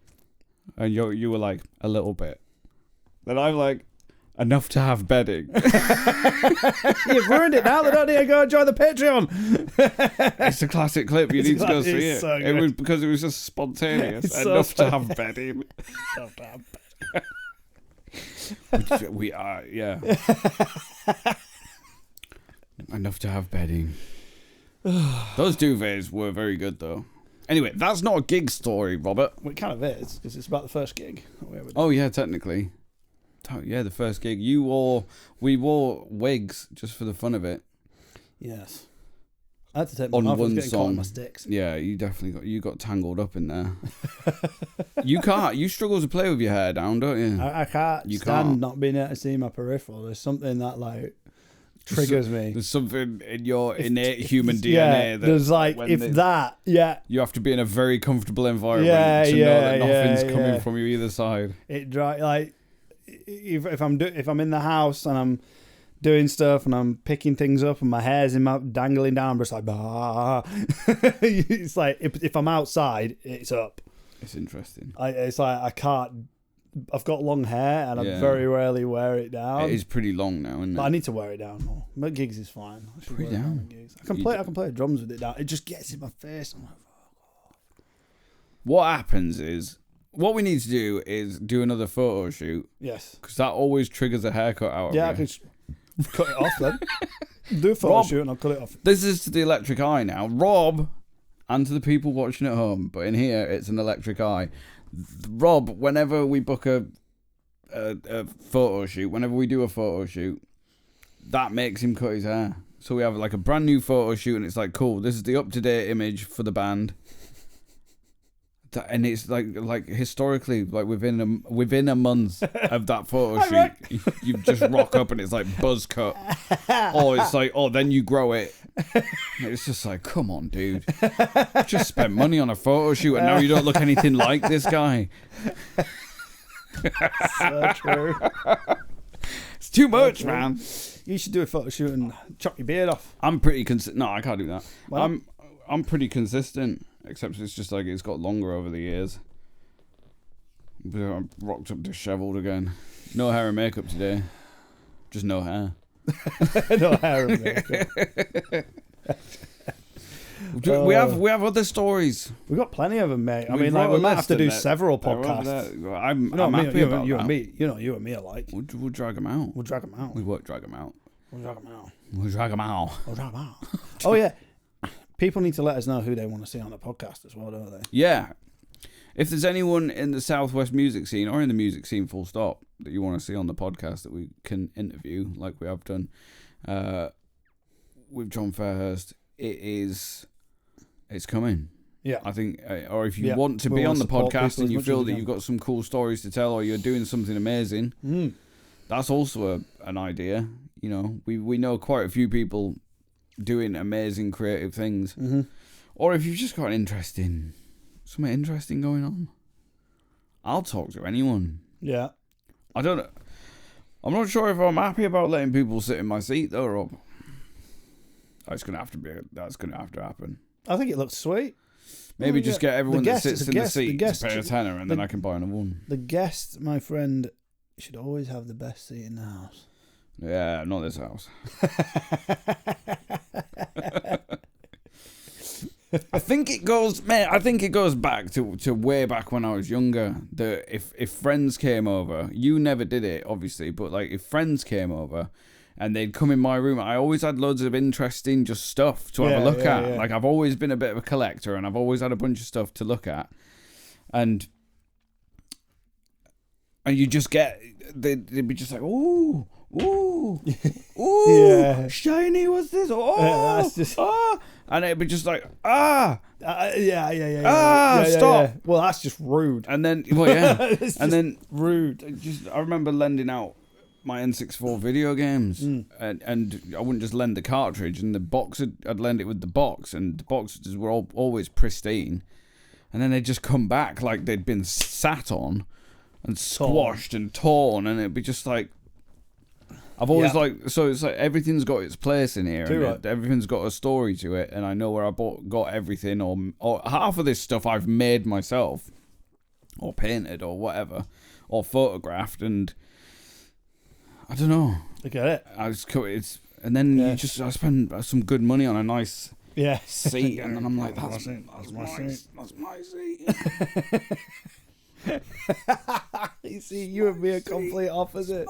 and you were like, a little bit. Then I'm like, enough to have bedding. You've ruined it now. They don't need to go and join the Patreon. It's a classic clip. You need to go see it. So it was because it was just spontaneous. Enough to have bedding. We are, yeah. Enough to have bedding. Those duvets were very good, though. Anyway, that's not a gig story, Robert. Well, it kind of is, because it's about the first gig. Oh, yeah, technically. Yeah, the first gig. We wore wigs just for the fun of it. Yes. I had to take them off. I was getting caught in my sticks. Yeah, you definitely got tangled up in there. You struggle to play with your hair down, don't you? I can't stand not being able to see my peripheral. There's something that, like, triggers me. There's something in your innate human DNA yeah, that there's like you have to be in a very comfortable environment to know that nothing's coming from you either side. It like if I'm in the house and I'm doing stuff and I'm picking things up and my hair's dangling down, I'm just like, bah. It's like if I'm outside, it's up. It's interesting. It's like I can't. I've got long hair and I very rarely wear it down. It is pretty long now, isn't it? But I need to wear it down more. But gigs is fine. I should wear it down at gigs. I can play drums with it down. It just gets in my face. I'm like, oh God. What happens is, what we need to do is do another photo shoot. Yes. Because that always triggers a haircut out of you. I can cut it off then. Do a photo shoot and I'll cut it off. This is to the electric eye now. Rob, and to the people watching at home, but in here it's an electric eye. Rob, whenever we book a photo shoot, whenever we do a photo shoot, that makes him cut his hair. So we have like a brand new photo shoot and it's like, cool, this is the up-to-date image for the band. And it's like historically, like within a month of that photo shoot, you just rock up and it's like buzz cut. Or it's like, then you grow it. It's just like, come on, dude. Just spent money on a photo shoot and now you don't look anything like this guy. So true. It's too much, man. You should do a photo shoot and chop your beard off. I'm pretty consistent. No, I can't do that. Well, I'm pretty consistent, except it's just like it's got longer over the years. I'm rocked up dishevelled again. No hair and makeup today. Just no hair. No hair and makeup. We have other stories. We've got plenty of them, mate. I mean, like we might have to do several podcasts. I'm happy about that. You and me alike. We'll drag them out. We'll drag them out. We won't drag them out. We'll drag them out. We'll drag them out. We'll drag them out. Oh yeah, people need to let us know who they want to see on the podcast as well, don't they? Yeah. If there's anyone in the Southwest music scene or in the music scene full stop that you want to see on the podcast that we can interview, like we have done with John Fairhurst, it's coming. Yeah. I think, or if you want to be on the podcast and you feel that you've got some cool stories to tell or you're doing something amazing, that's also an idea. You know, we know quite a few people doing amazing creative things. Mm-hmm. Or if you've just got something interesting going on, I'll talk to anyone. Yeah. I'm not sure if I'm happy about letting people sit in my seat though, Rob. That's gonna have to happen. I think it looks sweet. Maybe just get everyone that sits in the seat to pay a tenner, and then I can buy another one. The guest, my friend, should always have the best seat in the house. Yeah, not this house. I think it goes back to way back when I was younger. That if friends came over, you never did it, obviously, but like if friends came over and they'd come in my room, I always had loads of interesting just stuff to have a look at. Yeah. Like I've always been a bit of a collector, and I've always had a bunch of stuff to look at, and you just get they'd be just like, ooh, yeah. Shiny, what's this? Oh, that's just... and it'd be just like, stop. Yeah. Well, that's just rude. And then, rude. I remember lending out my N64 video games, and I wouldn't just lend the cartridge, and the box, I'd lend it with the box, and the boxes were always pristine, and then they'd just come back like they'd been sat on and squashed and torn, and it'd be just like, I've always so it's like everything's got its place in here, and everything's got a story to it, and I know where I got everything, or half of this stuff I've made myself, or painted, or whatever, or photographed, and I don't know. I get it. I spend some good money on a nice seat, and then I'm like, that's my seat. You see, you and me are complete opposites.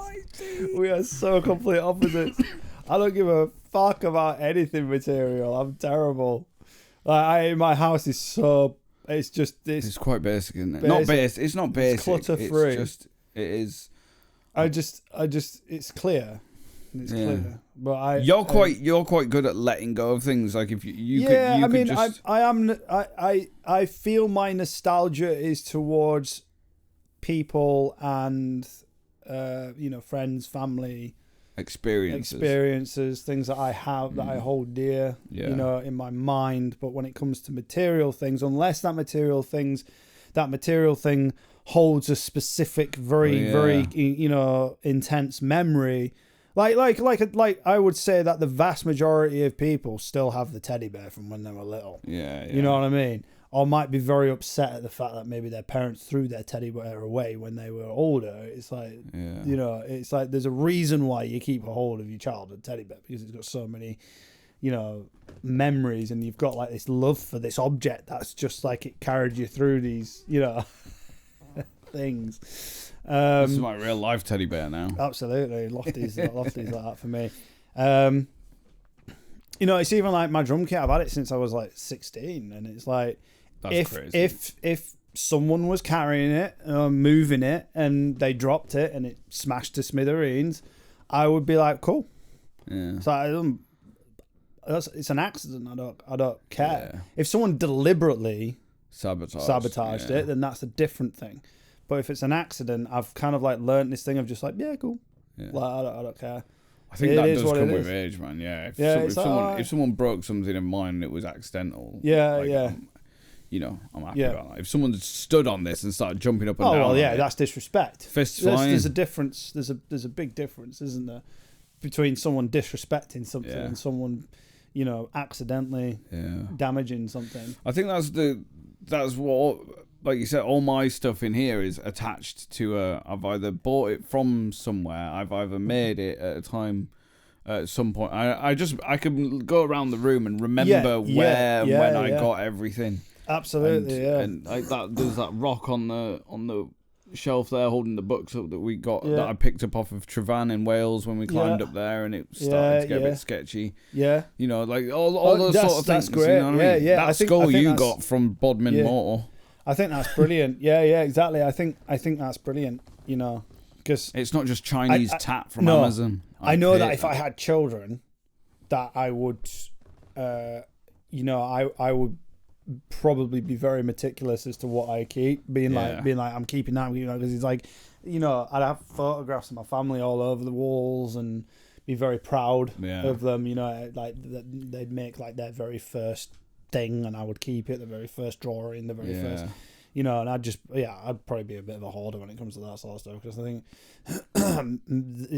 We are so complete opposites. I don't give a fuck about anything material. I'm terrible. Like my house is so. It's quite basic, isn't it? Not basic. It's not basic. It's clutter free. It is. It's clear. It's clear. But you're quite good at letting go of things. Like if you I feel my nostalgia is towards people and friends, family, experiences, things that I have that I hold dear, in my mind. But when it comes to material things, unless that material thing holds a specific, very intense memory. Like I would say that the vast majority of people still have the teddy bear from when they were little. Yeah. You know what I mean? Or might be very upset at the fact that maybe their parents threw their teddy bear away when they were older. It's like, it's like there's a reason why you keep a hold of your childhood teddy bear, because it's got so many, memories, and you've got like this love for this object that's just like it carried you through these, things. This is my real life teddy bear now. Absolutely. Lofty's like that for me. It's even like my drum kit. I've had it since I was like 16, and it's like, if someone was carrying it, moving it, and they dropped it and it smashed to smithereens, I would be like, cool. Yeah. So it's an accident. I don't care. Yeah. If someone deliberately sabotaged it, then that's a different thing. But if it's an accident, I've kind of like learned this thing of just like, yeah, cool. Yeah. Like I don't care. I think that does come with age, man. Yeah. If someone broke something in mine and it was accidental. I'm happy about that. If someone stood on this and started jumping up and down. Oh well, yeah, that's disrespect. Fists flying. There's a difference. There's a big difference, isn't there, between someone disrespecting something and someone, accidentally damaging something. I think that's what like you said, all my stuff in here is attached to I've either bought it from somewhere, I've either made it at a time. At some point, I can go around the room and remember when I got everything. Absolutely, and like that, there's that rock on the shelf there holding the books up that we got that I picked up off of Trevan in Wales when we climbed up there, and it started to get a bit sketchy. Yeah, you know, like all those sort of things. That's great. You know what I mean? That skull you got from Bodmin Motor. I think that's brilliant. Yeah, exactly. I think that's brilliant. You know, because it's not just Chinese tat from Amazon. I know that if I had children, that I would, I would probably be very meticulous as to what I keep. Being like I'm keeping that, because it's like, I'd have photographs of my family all over the walls and be very proud of them. Like they'd make like their very first thing, and I would keep it, the very first drawing, the very first. And I'd probably be a bit of a hoarder when it comes to that sort of stuff, because I think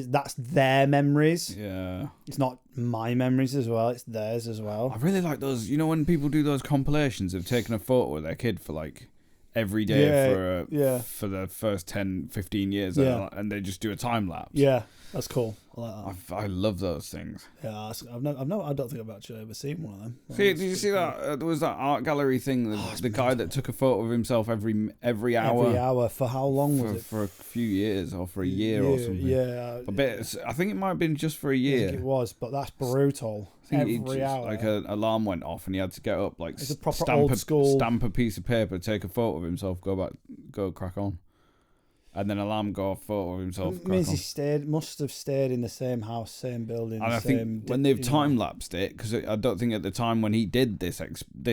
that's their memories. Yeah. It's not my memories as well, it's theirs as well. I really like those, when people do those compilations of taking a photo of their kid for like every day for the first 10, 15 years, and they just do a time lapse. Yeah, that's cool. I like that. I love those things. Yeah, I don't think I've actually ever seen one of them. Did you see that? There was that art gallery thing. The guy that took a photo of himself every hour. Every hour for how long was it? For a few years, or for a year or something. Yeah, I think it might have been just for a year. I think it was, but that's brutal. Every hour, like an alarm went off, and he had to get up, like it's a proper old school. Stamp a piece of paper, take a photo of himself, go crack on. And then alarm go off, photo of himself. It means he must have stayed in the same house, same building. And I think when they've time lapsed it, because I don't think at the time when he did this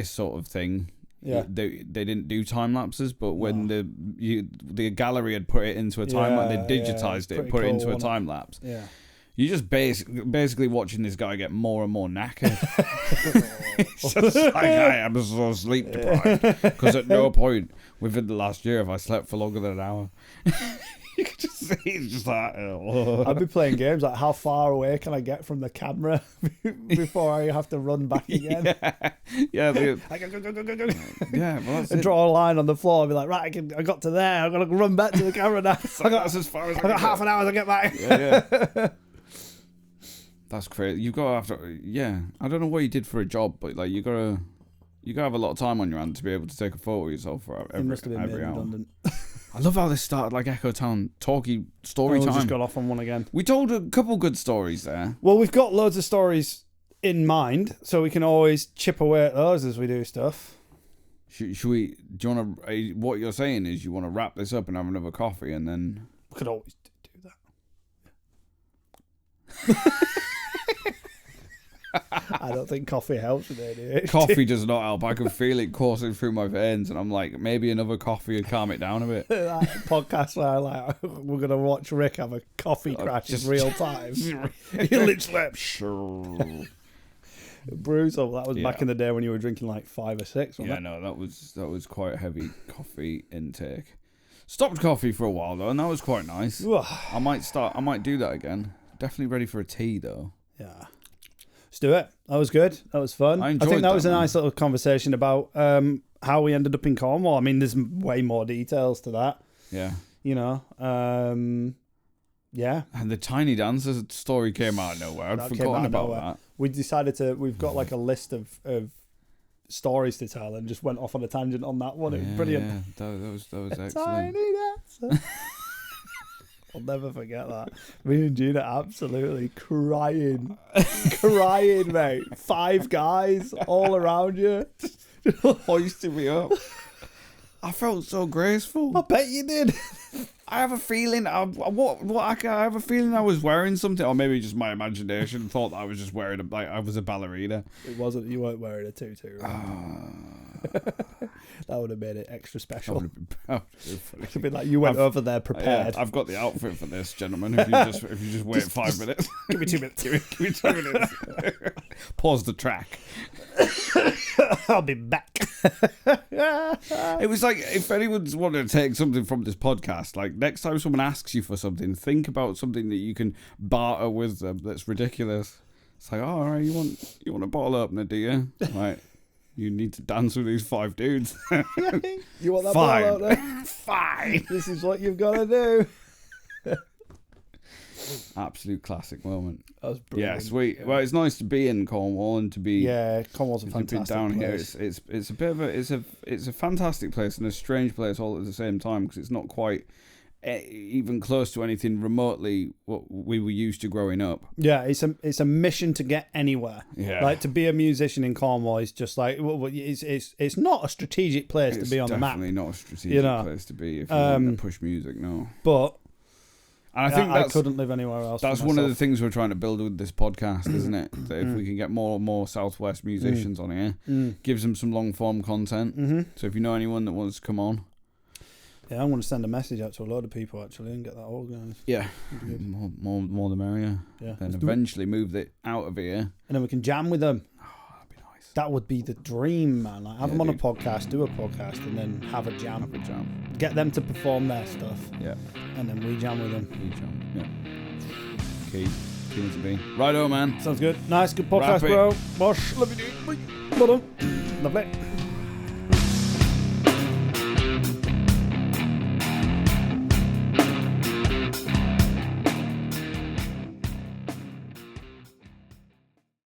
sort of thing, they didn't do time lapses. But when the gallery had put it into a time lapse, they digitized it, put it into a time lapse. Yeah. You're just basically watching this guy get more and more knackered. It's just like, I am so sleep deprived. Because at no point within the last year have I slept for longer than an hour. You can just see he's just like, I'd be playing games like, how far away can I get from the camera before I have to run back again? Yeah. Go. Yeah, well, that's and draw a line on the floor and be like, right, I got to there. I've got to run back to the camera now. That's as far as I got half an hour to get back. Yeah. That's crazy. You've got to I don't know what you did for a job, but like you gotta have a lot of time on your hand to be able to take a photo of yourself for every hour. I love how this started like Echo Town talky story time. We just got off on one again. We told a couple good stories there. Well, we've got loads of stories in mind, so we can always chip away at those as we do stuff. Should we? Do you want to? What you're saying is you want to wrap this up and have another coffee, and then we could always do that. I don't think coffee helps with ADHD. Coffee does not help. I can feel it coursing through my veins, and I'm like, maybe another coffee would calm it down a bit. That podcast where we're gonna watch Rick have a coffee crash in real time. He literally brutal. That was back in the day when you were drinking like 5 or 6. Yeah, no, that was quite a heavy coffee intake. Stopped coffee for a while though, and that was quite nice. I might do that again. Definitely ready for a tea though. Yeah. Let's do it. That was good. That was fun. I think that was a nice little conversation about how we ended up in Cornwall. I mean, there's way more details to that. Yeah. Yeah. And the Tiny Dancer story came out of nowhere. I'd forgotten about that. We decided we've got like a list of stories to tell and just went off on a tangent on that one. It was brilliant. Yeah, that was excellent. Tiny Dancer. I'll never forget that. Me and Gina absolutely crying, mate. 5 guys all around you, hoisting me up. I felt so graceful. I bet you did. I have a feeling. I have a feeling I was wearing something, or maybe just my imagination thought that I was just wearing I was a ballerina. It wasn't. You weren't wearing a tutu. That would have made it extra special. It would have been like you went over there prepared. I've got the outfit for this, gentlemen. If you just wait 5 minutes, give me 2 minutes. give me 2 minutes. Pause the track. I'll be back. It was like if anyone's wanting to take something from this podcast, like next time someone asks you for something, think about something that you can barter with them. That's ridiculous. It's like, all right, you want a bottle opener, do you? Right. You need to dance with these 5 dudes. You want that Fine. ball out there? Fine. This is what you've got to do. Absolute classic moment. That was brilliant. Yeah, sweet. Well, it's nice to be in Cornwall and to be Cornwall's a fantastic down place. here. It's a bit of it's a fantastic place and a strange place all at the same time because it's not quite even close to anything remotely what we were used to growing up. Yeah, it's a mission to get anywhere. Yeah, like to be a musician in Cornwall is just like it's not a strategic place to be on the map. Definitely not a strategic place to be if you want to push music. No, but. And I think I couldn't live anywhere else. That's one of the things we're trying to build with this podcast, isn't it? That if we can get more and more Southwest musicians on here, gives them some long form content. So if you know anyone that wants to come on, I'm going to send a message out to a load of people actually and get that organised. Yeah, more the merrier. Yeah, then eventually move it out of here, and then we can jam with them. That'd be nice. That would be the dream, man. Like have them on a podcast, do a podcast, and then have a jam. Get them to perform their stuff. Yeah. And then we jam with them. Yeah. Keen to be. Righto, man. Sounds good. Nice, good podcast, bro. Bosh. Love you, dude. Well done. Lovely.